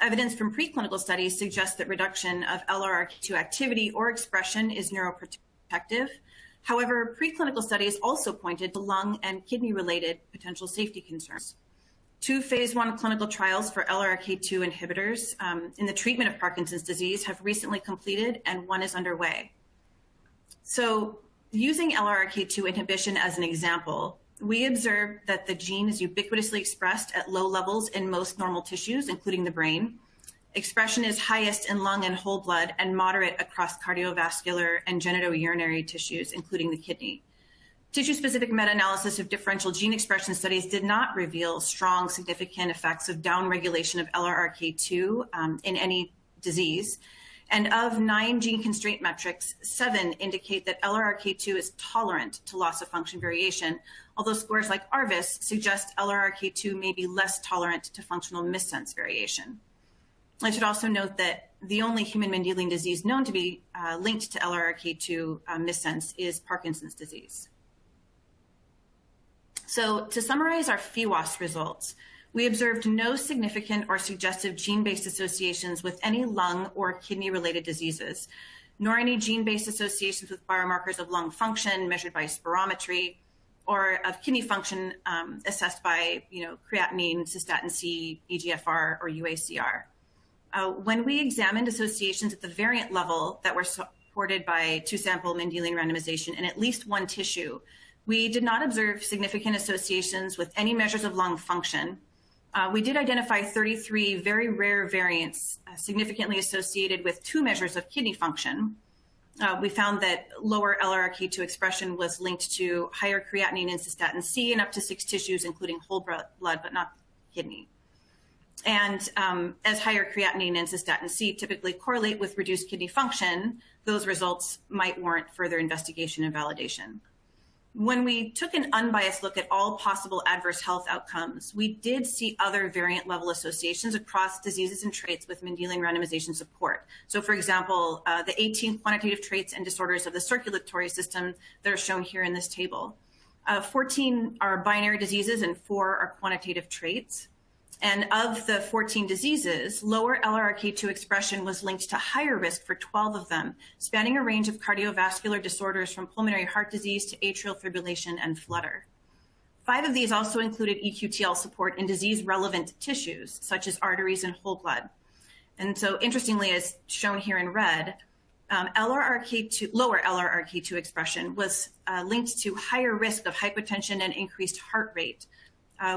Evidence from preclinical studies suggests that reduction of LRRK2 activity or expression is neuroprotective. However, preclinical studies also pointed to lung and kidney-related potential safety concerns. 2 phase 1 clinical trials for LRRK2 inhibitors in the treatment of Parkinson's disease have recently completed, and 1 is underway. So, using LRRK2 inhibition as an example, we observed that the gene is ubiquitously expressed at low levels in most normal tissues, including the brain. Expression is highest in lung and whole blood and moderate across cardiovascular and genitourinary tissues, including the kidney. Tissue-specific meta-analysis of differential gene expression studies did not reveal strong, significant effects of downregulation of LRRK2 in any disease. And of 9 gene constraint metrics, 7 indicate that LRRK2 is tolerant to loss of function variation, although scores like ARVIS suggest LRRK2 may be less tolerant to functional missense variation. I should also note that the only human Mendelian disease known to be linked to LRRK2 missense is Parkinson's disease. So to summarize our PheWAS results, we observed no significant or suggestive gene-based associations with any lung or kidney-related diseases, nor any gene-based associations with biomarkers of lung function measured by spirometry, or of kidney function assessed by creatinine, cystatin C, eGFR, or UACR. When we examined associations at the variant level that were supported by 2-sample Mendelian randomization in at least 1 tissue, we did not observe significant associations with any measures of lung function. We did identify 33 very rare variants significantly associated with 2 measures of kidney function. We found that lower LRRK2 expression was linked to higher creatinine and cystatin C in up to 6 tissues, including whole blood, but not kidney. And as higher creatinine and cystatin C typically correlate with reduced kidney function, those results might warrant further investigation and validation. When we took an unbiased look at all possible adverse health outcomes, we did see other variant level associations across diseases and traits with Mendelian randomization support. So for example, the 18 quantitative traits and disorders of the circulatory system that are shown here in this table. 14 are binary diseases and 4 are quantitative traits. And of the 14 diseases, lower LRRK2 expression was linked to higher risk for 12 of them, spanning a range of cardiovascular disorders from pulmonary heart disease to atrial fibrillation and flutter. 5 of these also included EQTL support in disease-relevant tissues, such as arteries and whole blood. And so interestingly, as shown here in red, lower LRRK2 expression was linked to higher risk of hypotension and increased heart rate,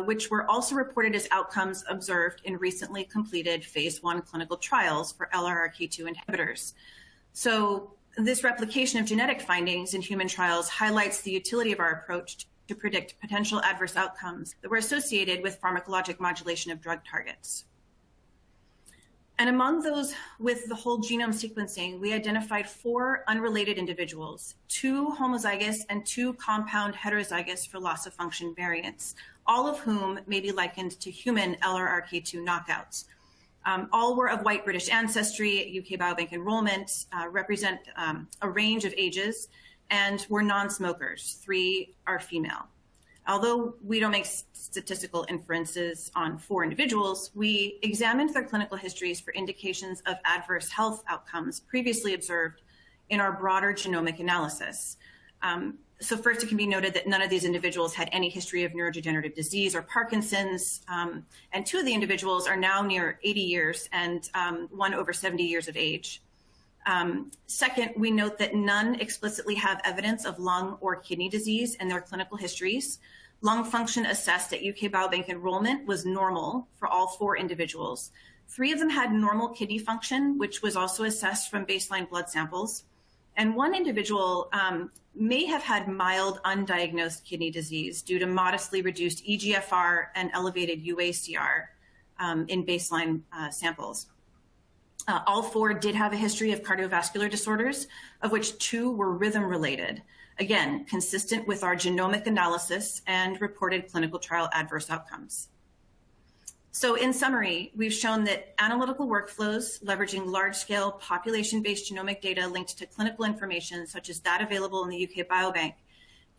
which were also reported as outcomes observed in recently completed phase 1 clinical trials for LRRK2 inhibitors. So this replication of genetic findings in human trials highlights the utility of our approach to predict potential adverse outcomes that were associated with pharmacologic modulation of drug targets. And among those with the whole genome sequencing, we identified 4 unrelated individuals, 2 homozygous and 2 compound heterozygous for loss of function variants, all of whom may be likened to human LRRK2 knockouts. All were of white British ancestry, UK Biobank enrollment, represent a range of ages, and were non-smokers. 3 are female. although we don't make statistical inferences on 4 individuals, we examined their clinical histories for indications of adverse health outcomes previously observed in our broader genomic analysis. So first, it can be noted that none of these individuals had any history of neurodegenerative disease or Parkinson's, and 2 of the individuals are now near 80 years and 1 over 70 years of age. Second, we note that none explicitly have evidence of lung or kidney disease in their clinical histories. Lung function assessed at UK Biobank enrollment was normal for all 4 individuals. 3 of them had normal kidney function, which was also assessed from baseline blood samples. And 1 individual may have had mild undiagnosed kidney disease due to modestly reduced EGFR and elevated UACR in baseline samples. All 4 did have a history of cardiovascular disorders, of which 2 were rhythm-related, again, consistent with our genomic analysis and reported clinical trial adverse outcomes. So in summary, we've shown that analytical workflows leveraging large-scale population-based genomic data linked to clinical information, such as that available in the UK Biobank,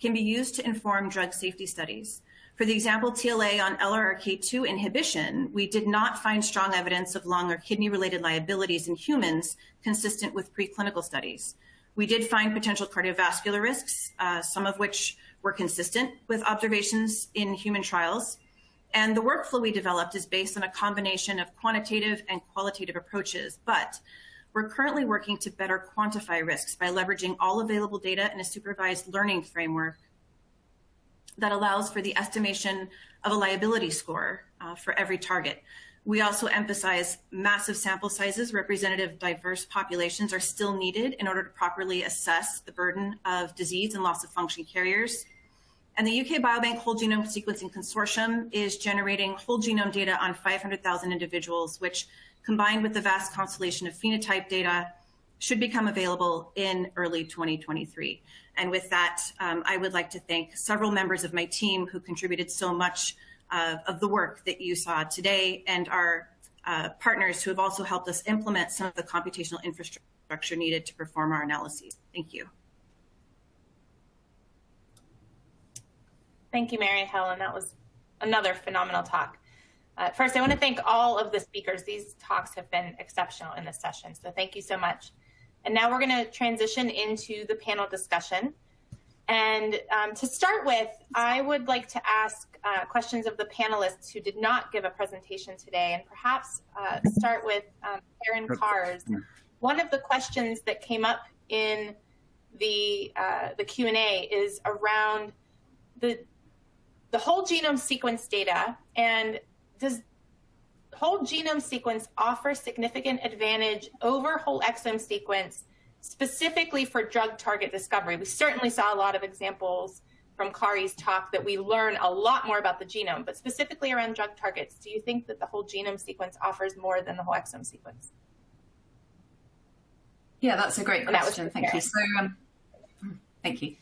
can be used to inform drug safety studies. For the example TLA on LRRK2 inhibition, we did not find strong evidence of lung or kidney-related liabilities in humans consistent with preclinical studies. We did find potential cardiovascular risks, some of which were consistent with observations in human trials. And the workflow we developed is based on a combination of quantitative and qualitative approaches, but we're currently working to better quantify risks by leveraging all available data in a supervised learning framework that allows for the estimation of a liability score for every target. We also emphasize massive sample sizes representative of diverse populations are still needed in order to properly assess the burden of disease and loss of function carriers. And the UK Biobank Whole Genome Sequencing Consortium is generating whole genome data on 500,000 individuals, which combined with the vast constellation of phenotype data should become available in early 2023. And with that, I would like to thank several members of my team who contributed so much of the work that you saw today, and our partners who have also helped us implement some of the computational infrastructure needed to perform our analyses. Thank you. Thank you, Mary Helen. That was another phenomenal talk. First, I want to thank all of the speakers. These talks have been exceptional in this session, so thank you so much. And now we're going to transition into the panel discussion. And to start with, I would like to ask questions of the panelists who did not give a presentation today, and perhaps start with Keren Kars. One of the questions that came up in the Q&A is around the whole genome sequence data, and does whole genome sequence offer significant advantage over whole exome sequence, specifically for drug target discovery? We certainly saw a lot of examples from Kari's talk that we learn a lot more about the genome, but specifically around drug targets, do you think that the whole genome sequence offers more than the whole exome sequence? Yeah, that's a great question. Thank you. So, thank you.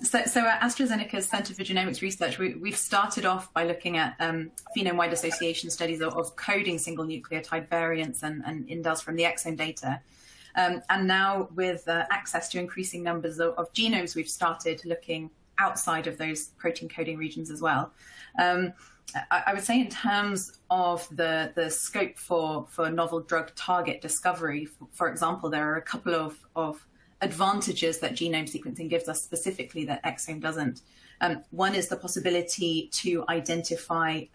So at AstraZeneca's Center for Genomics Research, we've started off by looking at phenome-wide association studies of coding single nucleotide variants and indels from the exome data. And now with access to increasing numbers of genomes, we've started looking outside of those protein coding regions as well. I would say in terms of the scope for novel drug target discovery, for example, there are a couple of advantages that genome sequencing gives us specifically that exome doesn't. One is the possibility to identify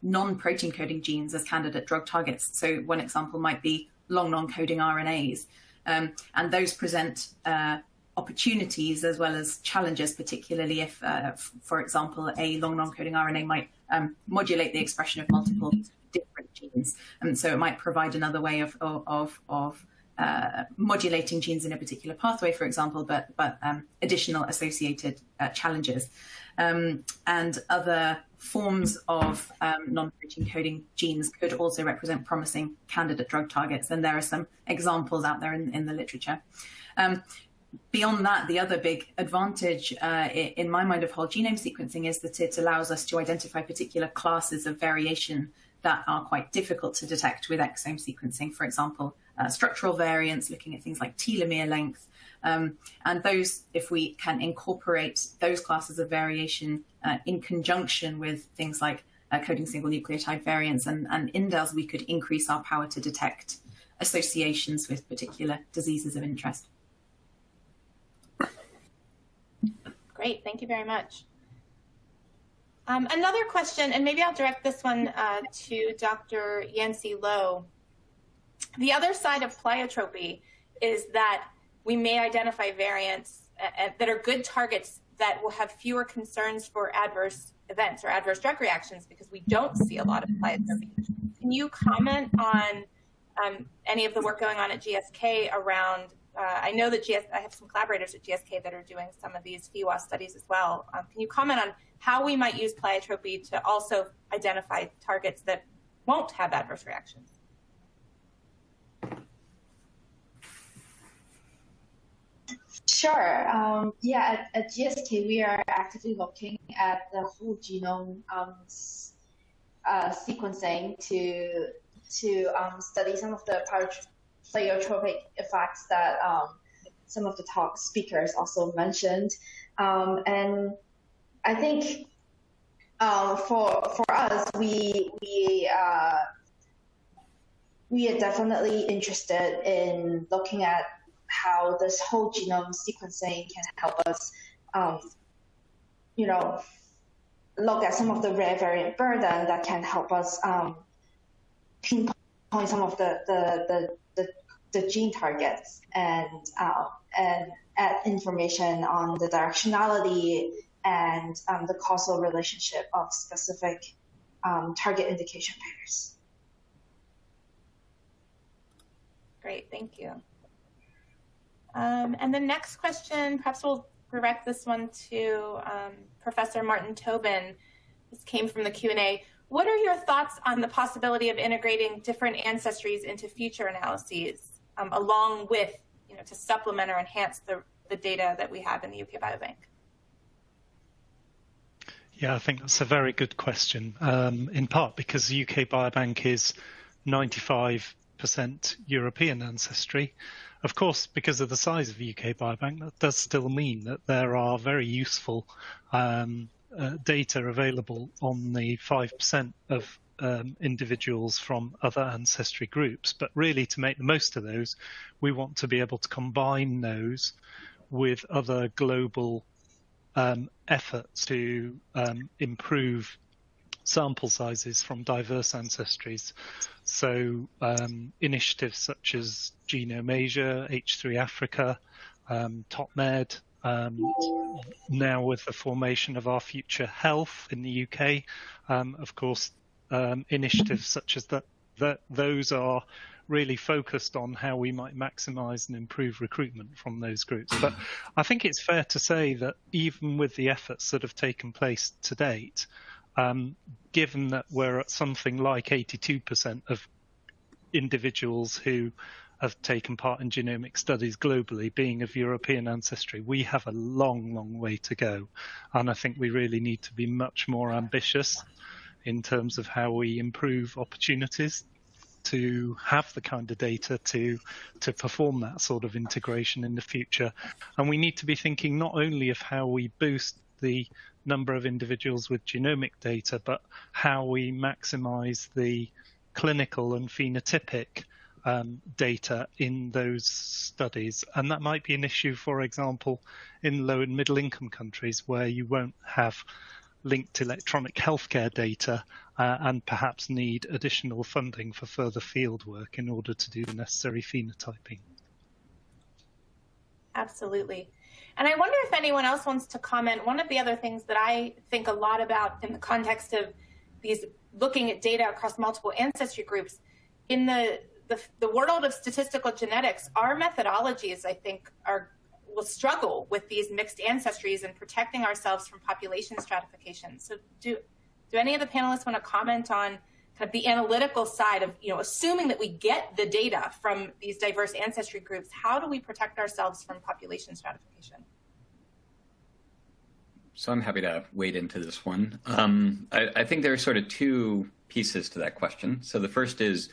non-protein coding genes as candidate drug targets. So one example might be long non-coding RNAs. And those present opportunities as well as challenges, particularly if, for example, a long non-coding RNA might modulate the expression of multiple different genes. And so it might provide another way of modulating genes in a particular pathway, for example, but additional associated challenges. And other forms of non-protein coding genes could also represent promising candidate drug targets. And there are some examples out there in the literature. Beyond that, the other big advantage in my mind of whole genome sequencing is that it allows us to identify particular classes of variation that are quite difficult to detect with exome sequencing. For example, structural variants, looking at things like telomere length, And those, if we can incorporate those classes of variation in conjunction with things like coding single nucleotide variants and indels, we could increase our power to detect associations with particular diseases of interest. Great, thank you very much. Another question, and maybe I'll direct this one to Dr. Yancy Lowe. The other side of pleiotropy is that we may identify variants that are good targets that will have fewer concerns for adverse events or adverse drug reactions because we don't see a lot of pleiotropy. Can you comment on any of the work going on at GSK around, I know that I have some collaborators at GSK that are doing some of these PheWAS studies as well. Can you comment on how we might use pleiotropy to also identify targets that won't have adverse reactions? Sure. Yeah, at GSK, we are actively looking at the whole genome sequencing to study some of the pleiotropic effects that some of the talk speakers also mentioned. And I think for us, we are definitely interested in looking at how this whole genome sequencing can help us, look at some of the rare variant burden that can help us pinpoint some of the gene targets and add information on the directionality and the causal relationship of specific target indication pairs. Great, thank you. And the next question, perhaps we'll direct this one to Professor Martin Tobin. This came from the Q&A. What are your thoughts on the possibility of integrating different ancestries into future analyses, along with, to supplement or enhance the data that we have in the UK Biobank? Yeah, I think that's a very good question, in part because the UK Biobank is 95% European ancestry. Of course, because of the size of the UK Biobank, that does still mean that there are very useful data available on the 5% of individuals from other ancestry groups. But really, to make the most of those, we want to be able to combine those with other global efforts to improve sample sizes from diverse ancestries. So initiatives such as Genome Asia, H3 Africa, TopMed, now with the formation of Our Future Health in the UK, of course, initiatives such as that, those are really focused on how we might maximize and improve recruitment from those groups. But I think it's fair to say that even with the efforts that have taken place to date, given that we're at something like 82% of individuals who have taken part in genomic studies globally being of European ancestry, we have a long, long way to go. And I think we really need to be much more ambitious in terms of how we improve opportunities to have the kind of data to perform that sort of integration in the future. And we need to be thinking not only of how we boost the number of individuals with genomic data, but how we maximize the clinical and phenotypic data in those studies. And that might be an issue, for example, in low and middle income countries where you won't have linked electronic healthcare data and perhaps need additional funding for further field work in order to do the necessary phenotyping. Absolutely. And I wonder if anyone else wants to comment. One of the other things that I think a lot about in the context of these looking at data across multiple ancestry groups, in the world of statistical genetics, our methodologies, I think, will struggle with these mixed ancestries and protecting ourselves from population stratification. So do any of the panelists want to comment on kind of the analytical side of, assuming that we get the data from these diverse ancestry groups, how do we protect ourselves from population stratification? So I'm happy to wade into this one. I think there are sort of two pieces to that question. So the first is,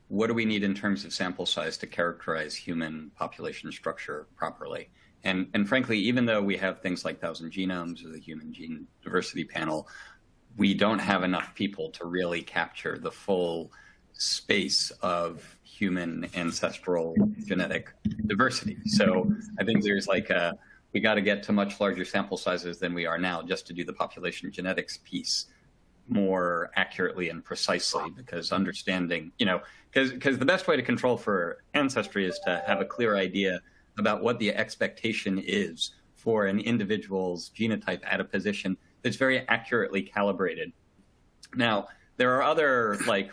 what do we need in terms of sample size to characterize human population structure properly? And frankly, even though we have things like 1,000 genomes or the Human Gene Diversity Panel, we don't have enough people to really capture the full space of human ancestral genetic diversity. So I think there's like we got to get to much larger sample sizes than we are now just to do the population genetics piece more accurately and precisely, because understanding, because the best way to control for ancestry is to have a clear idea about what the expectation is for an individual's genotype at a position that's very accurately calibrated. Now, there are other like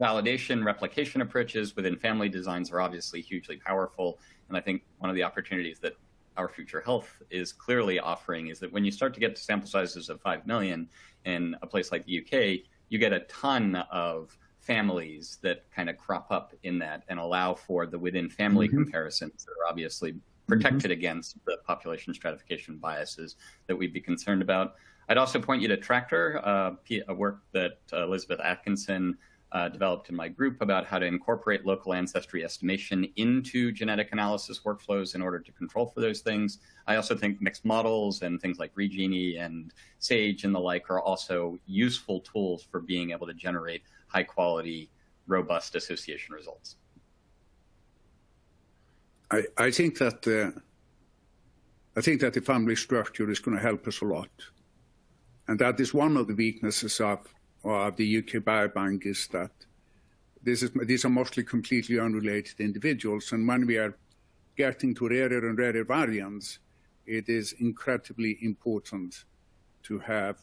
validation, replication approaches within family designs are obviously hugely powerful. And I think one of the opportunities that Our Future Health is clearly offering is that when you start to get to sample sizes of 5 million in a place like the UK, you get a ton of families that kind of crop up in that and allow for the within family comparisons that are obviously protected against the population stratification biases that we'd be concerned about. I'd also point you to Tractor, a work that Elizabeth Atkinson developed in my group about how to incorporate local ancestry estimation into genetic analysis workflows in order to control for those things. I also think mixed models and things like Regenie and SAGE and the like are also useful tools for being able to generate high quality, robust association results. I think that the family structure is going to help us a lot. And that is one of the weaknesses of the UK Biobank, is that these are mostly completely unrelated individuals. And when we are getting to rarer and rarer variants, it is incredibly important to have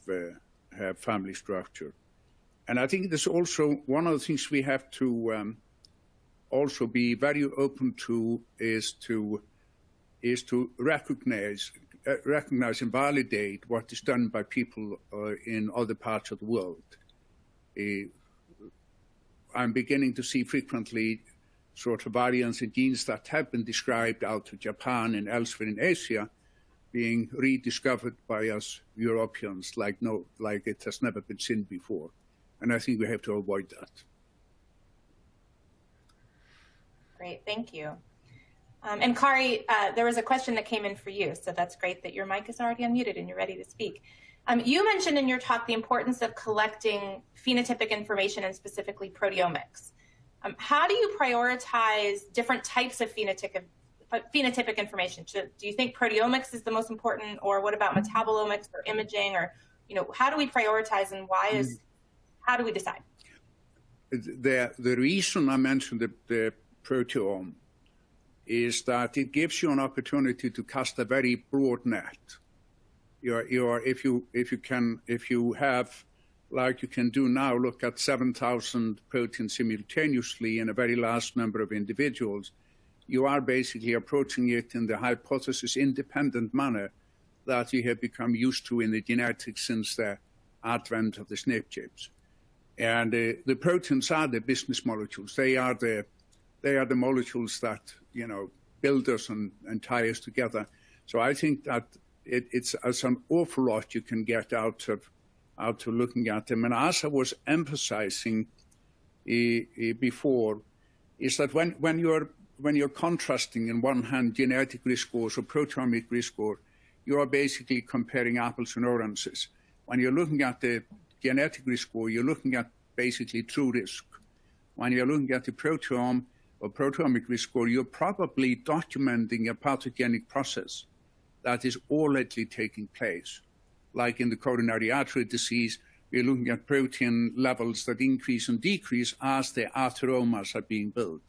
family structure. And I think there's also one of the things we have to also be very open to is to recognize and validate what is done by people in other parts of the world. I'm beginning to see frequently sort of variants in genes that have been described out of Japan and elsewhere in Asia being rediscovered by us Europeans like it has never been seen before. And I think we have to avoid that. Great, thank you. And Kari, there was a question that came in for you, so that's great that your mic is already unmuted and you're ready to speak. You mentioned in your talk the importance of collecting phenotypic information and specifically proteomics. How do you prioritize different types of phenotypic information? Do you think proteomics is the most important, or what about metabolomics or imaging, or how do we prioritize, and how do we decide? The reason I mentioned the proteome is that it gives you an opportunity to cast a very broad net. If you have, like you can do now, look at 7,000 proteins simultaneously in a very large number of individuals, you are basically approaching it in the hypothesis-independent manner that you have become used to in the genetics since the advent of the SNP chips. And the proteins are the business molecules. They are the molecules that build us and tie us together. So I think that it's an awful lot you can get out of looking at them. And as I was emphasizing before, is that when you're contrasting in one hand genetic risk scores or proteomic risk score, you are basically comparing apples and oranges. When you're looking at the genetic risk score, you're looking at basically true risk. When you're looking at the proteome or proteomic risk score, you're probably documenting a pathogenic process that is already taking place. Like in the coronary artery disease, we're looking at protein levels that increase and decrease as the atheromas are being built.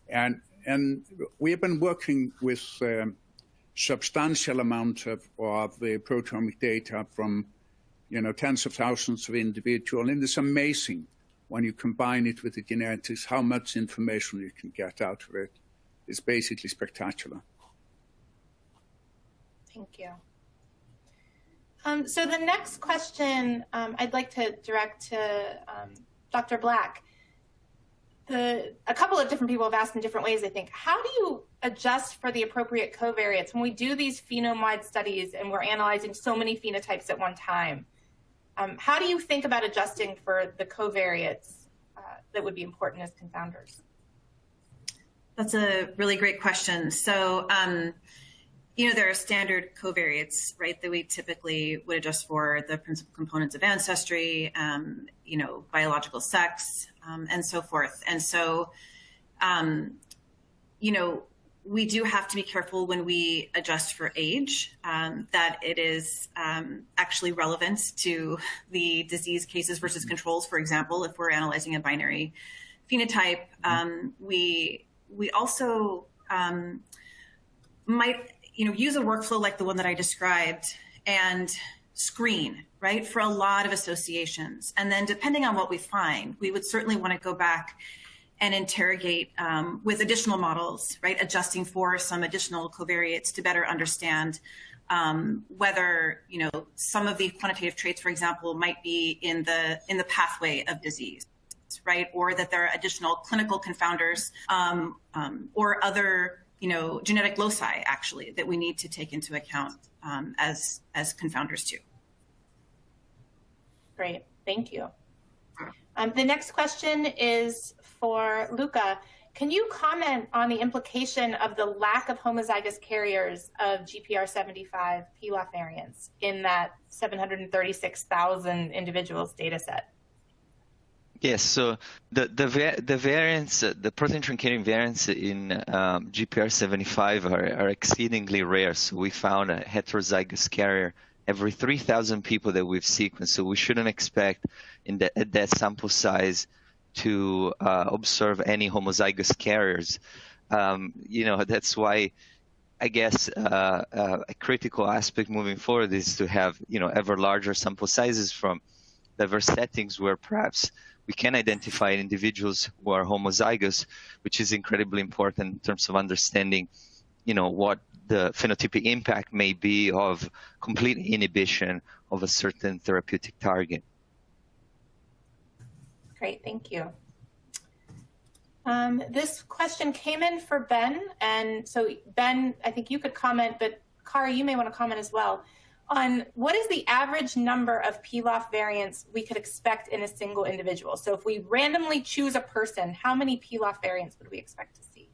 And we have been working with substantial amount of proteomic data from tens of thousands of individuals, and it's amazing when you combine it with the genetics how much information you can get out of it. It's basically spectacular. Thank you. So the next question I'd like to direct to Dr. Black. A couple of different people have asked in different ways, I think. How do you adjust for the appropriate covariates when we do these phenome-wide studies and we're analyzing so many phenotypes at one time? How do you think about adjusting for the covariates that would be important as confounders? That's a really great question. So, there are standard covariates, right, that we typically would adjust for the principal components of ancestry, biological sex, and so forth. And so, we do have to be careful when we adjust for age, that it is actually relevant to the disease cases versus controls. For example, if we're analyzing a binary phenotype, we also might use a workflow like the one that I described and screen, right, for a lot of associations. And then depending on what we find, we would certainly want to go back and interrogate with additional models, right, adjusting for some additional covariates to better understand whether, some of the quantitative traits, for example, might be in the pathway of disease, right, or that there are additional clinical confounders or other, genetic loci, actually, that we need to take into account as confounders too. Great, thank you. The next question is for Luca. Can you comment on the implication of the lack of homozygous carriers of GPR75 PLOF variants in that 736,000 individuals data set? Yes, so the variants, the protein truncating variants in GPR75 are exceedingly rare. So we found a heterozygous carrier every 3,000 people that we've sequenced. So we shouldn't expect at that sample size to observe any homozygous carriers. That's why I guess a critical aspect moving forward is to have ever larger sample sizes from diverse settings where perhaps we can identify individuals who are homozygous, which is incredibly important in terms of understanding, what the phenotypic impact may be of complete inhibition of a certain therapeutic target. Great, thank you. This question came in for Ben, and so Ben, I think you could comment, but Kari, you may want to comment as well, on what is the average number of PLOF variants we could expect in a single individual? So if we randomly choose a person, how many PLOF variants would we expect to see?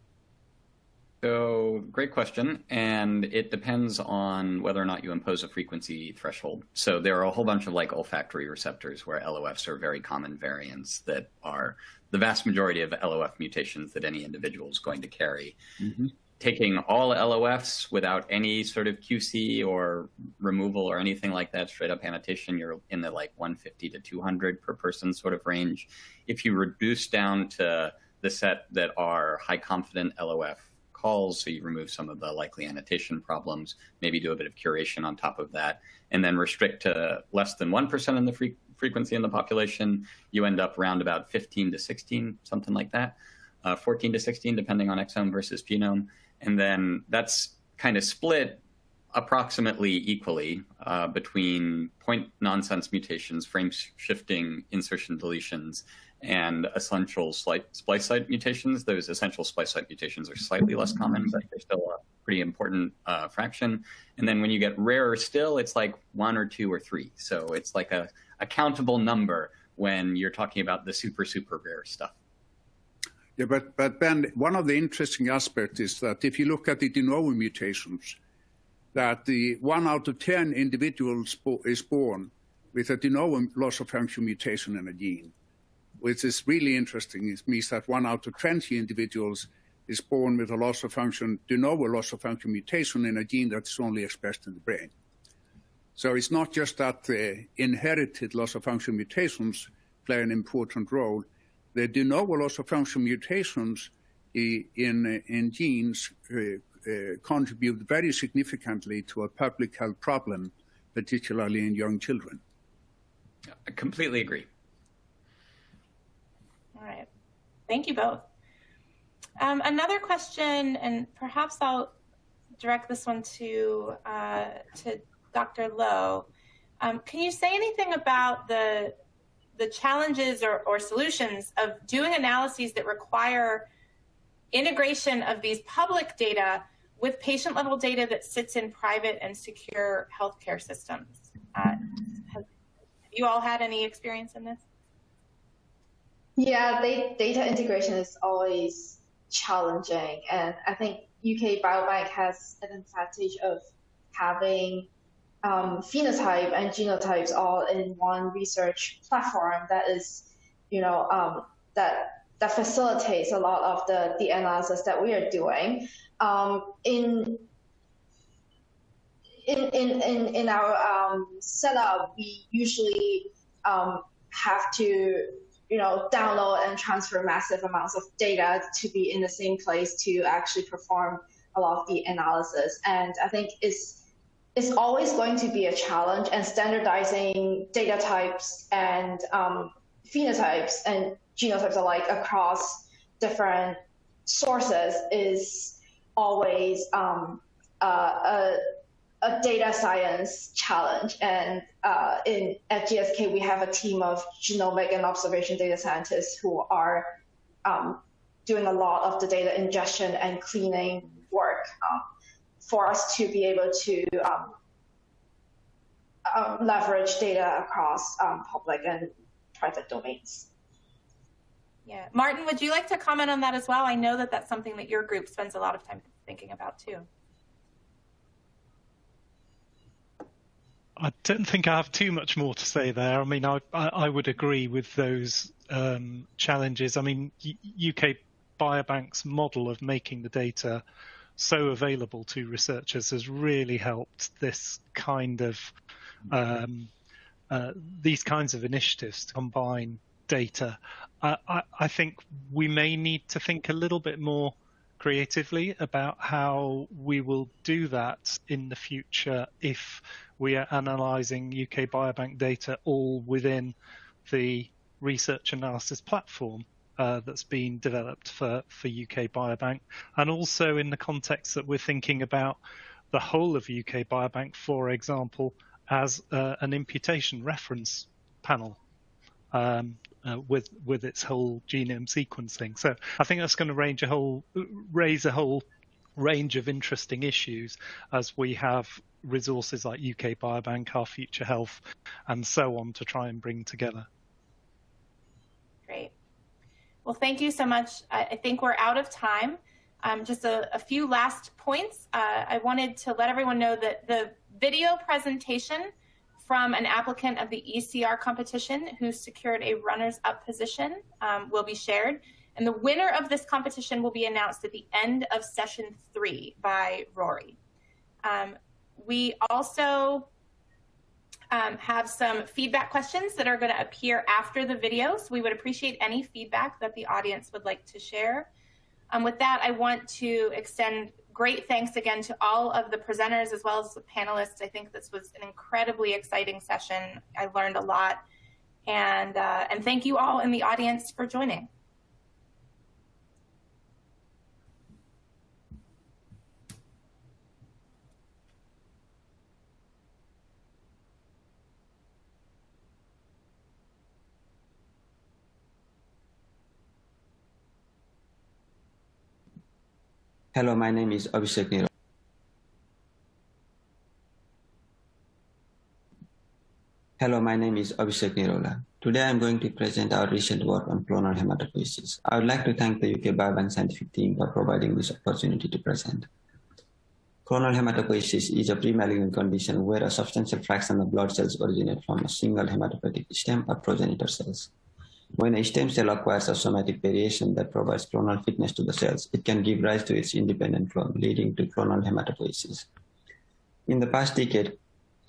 So great question, and it depends on whether or not you impose a frequency threshold. So there are a whole bunch of olfactory receptors where LOFs are very common variants that are the vast majority of LOF mutations that any individual is going to carry. Mm-hmm. Taking all LOFs without any sort of QC or removal or anything like that, straight up annotation, you're in the 150 to 200 per person sort of range. If you reduce down to the set that are high confident LOF calls, so you remove some of the likely annotation problems, maybe do a bit of curation on top of that, and then restrict to less than 1% in the frequency in the population, you end up around about 15 to 16, something like that, 14 to 16, depending on exome versus genome. And then that's kind of split approximately equally between point nonsense mutations, frame shifting, insertion deletions, and essential splice site mutations. Those essential splice site mutations are slightly less common, but they're still a pretty important fraction. And then when you get rarer still, it's like 1 or 2 or 3. So it's like a countable number when you're talking about the super, super rare stuff. Yeah, but Ben, one of the interesting aspects is that if you look at the de novo mutations, that the 1 out of 10 individuals is born with a de novo loss of function mutation in a gene, which is really interesting. It means that 1 out of 20 individuals is born with a loss of function, de novo loss of function mutation in a gene that's only expressed in the brain. So it's not just that the inherited loss of function mutations play an important role. The de novo loss of function mutations in genes contribute very significantly to a public health problem, particularly in young children. I completely agree. All right. Thank you both. Another question, and perhaps I'll direct this one to Dr. Lowe. Can you say anything about the challenges or solutions of doing analyses that require integration of these public data with patient-level data that sits in private and secure healthcare systems? Have you all had any experience in this? Yeah, data integration is always challenging, and I think UK Biobank has an advantage of having phenotype and genotypes all in one research platform that is, that facilitates a lot of the analysis that we are doing. In our setup, we usually have to download and transfer massive amounts of data to be in the same place to actually perform a lot of the analysis. And I think it's always going to be a challenge, and standardizing data types and phenotypes and genotypes alike across different sources is always a data science challenge. And at GSK, we have a team of genomic and observation data scientists who are doing a lot of the data ingestion and cleaning work for us to be able to leverage data across public and private domains. Yeah, Martin, would you like to comment on that as well? I know that that's something that your group spends a lot of time thinking about too. I don't think I have too much more to say there. I mean, I would agree with those challenges. I mean, UK Biobank's model of making the data so available to researchers has really helped this kind of these kinds of initiatives to combine data. I think we may need to think a little bit more creatively about how we will do that in the future if we are analysing UK Biobank data all within the research analysis platform that's been developed for UK Biobank, and also in the context that we're thinking about the whole of UK Biobank, for example, as an imputation reference panel with its whole genome sequencing. So I think that's going to raise a whole range of interesting issues as we have resources like UK Biobank, Our Future Health, and so on to try and bring together. Great. Well, thank you so much. I think we're out of time. Just a few last points. I wanted to let everyone know that the video presentation from an applicant of the ECR competition who secured a runners-up position will be shared. And the winner of this competition will be announced at the end of session 3 by Rory. We also have some feedback questions that are going to appear after the video. So we would appreciate any feedback that the audience would like to share. With that, I want to extend great thanks again to all of the presenters as well as the panelists. I think this was an incredibly exciting session. I learned a lot. And thank you all in the audience for joining. Hello, my name is Abhishek Niro. Hello, my name is Abhishek Nirola. Today I'm going to present our recent work on clonal hematopoiesis. I would like to thank the UK Biobank scientific team for providing this opportunity to present. Clonal hematopoiesis is a pre-malignant condition where a substantial fraction of blood cells originate from a single hematopoietic stem or progenitor cells. When a stem cell acquires a somatic variation that provides clonal fitness to the cells, it can give rise to its independent clone, leading to clonal hematopoiesis. In the past decade,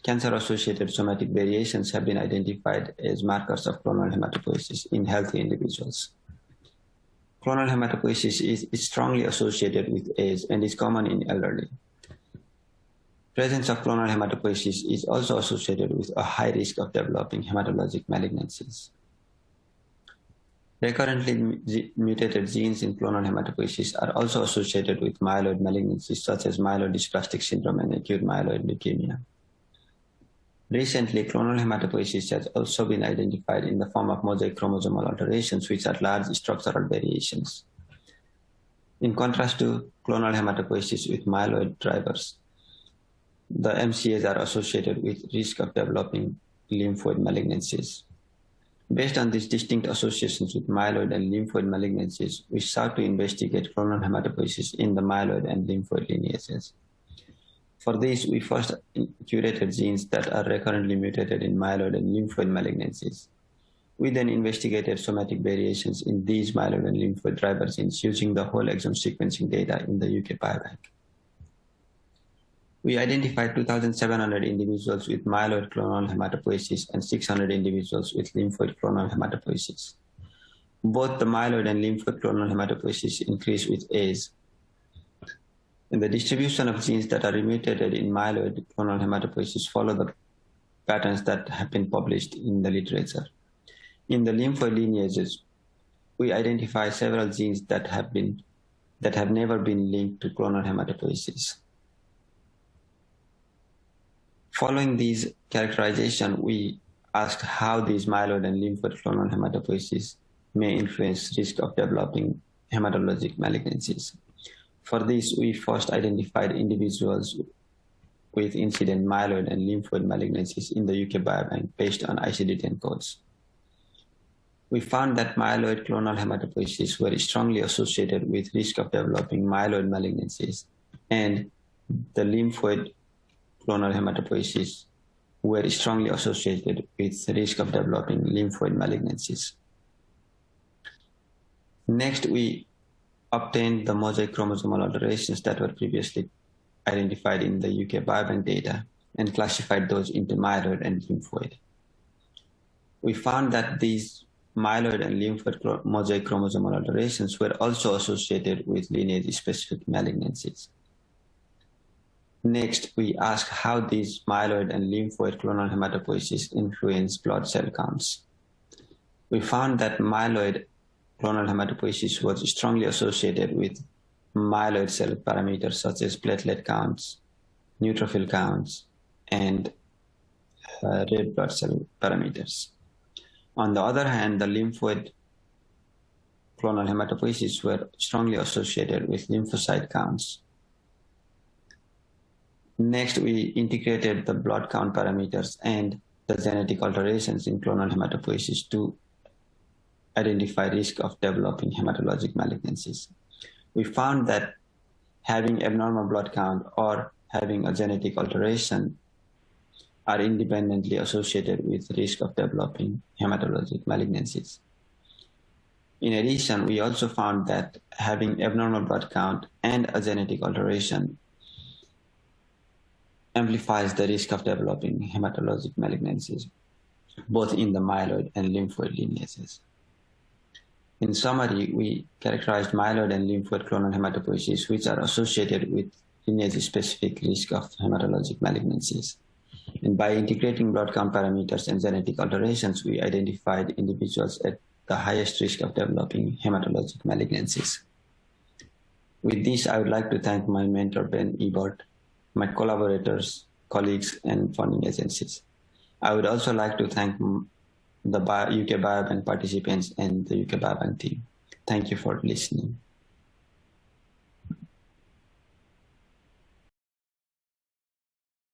cancer-associated somatic variations have been identified as markers of clonal hematopoiesis in healthy individuals. Clonal hematopoiesis is strongly associated with age and is common in elderly. Presence of clonal hematopoiesis is also associated with a high risk of developing hematologic malignancies. Recurrently mutated genes in clonal hematopoiesis are also associated with myeloid malignancies such as myelodysplastic syndrome and acute myeloid leukemia. Recently, clonal hematopoiesis has also been identified in the form of mosaic chromosomal alterations, which are large structural variations. In contrast to clonal hematopoiesis with myeloid drivers, the MCAs are associated with risk of developing lymphoid malignancies. Based on these distinct associations with myeloid and lymphoid malignancies, we sought to investigate clonal hematopoiesis in the myeloid and lymphoid lineages. For this, we first curated genes that are recurrently mutated in myeloid and lymphoid malignancies. We then investigated somatic variations in these myeloid and lymphoid driver genes using the whole exome sequencing data in the UK Biobank. We identified 2,700 individuals with myeloid clonal hematopoiesis and 600 individuals with lymphoid clonal hematopoiesis. Both the myeloid and lymphoid clonal hematopoiesis increase with age. And the distribution of genes that are mutated in myeloid clonal hematopoiesis follow the patterns that have been published in the literature. In the lymphoid lineages, we identify several genes that have never been linked to clonal hematopoiesis. Following these characterization, we asked how these myeloid and lymphoid clonal hematopoiesis may influence risk of developing hematologic malignancies. For this, we first identified individuals with incident myeloid and lymphoid malignancies in the UK Biobank based on ICD-10 codes. We found that myeloid clonal hematopoiesis were strongly associated with risk of developing myeloid malignancies, and the lymphoid clonal hematopoiesis were strongly associated with the risk of developing lymphoid malignancies. Next, we obtained the mosaic chromosomal alterations that were previously identified in the UK Biobank data and classified those into myeloid and lymphoid. We found that these myeloid and lymphoid mosaic chromosomal alterations were also associated with lineage-specific malignancies. Next, we asked how these myeloid and lymphoid clonal hematopoiesis influence blood cell counts. We found that myeloid clonal hematopoiesis was strongly associated with myeloid cell parameters such as platelet counts, neutrophil counts, and red blood cell parameters. On the other hand, the lymphoid clonal hematopoiesis were strongly associated with lymphocyte counts. Next, we integrated the blood count parameters and the genetic alterations in clonal hematopoiesis to identify risk of developing hematologic malignancies. We found that having abnormal blood count or having a genetic alteration are independently associated with risk of developing hematologic malignancies. In addition, we also found that having abnormal blood count and a genetic alteration amplifies the risk of developing hematologic malignancies, both in the myeloid and lymphoid lineages. In summary, we characterized myeloid and lymphoid clonal hematopoiesis, which are associated with lineage-specific risk of hematologic malignancies. And by integrating blood count parameters and genetic alterations, we identified individuals at the highest risk of developing hematologic malignancies. With this, I would like to thank my mentor, Ben Ebert, my collaborators, colleagues, and funding agencies. I would also like to thank the UK Biobank participants and the UK Biobank team. Thank you for listening.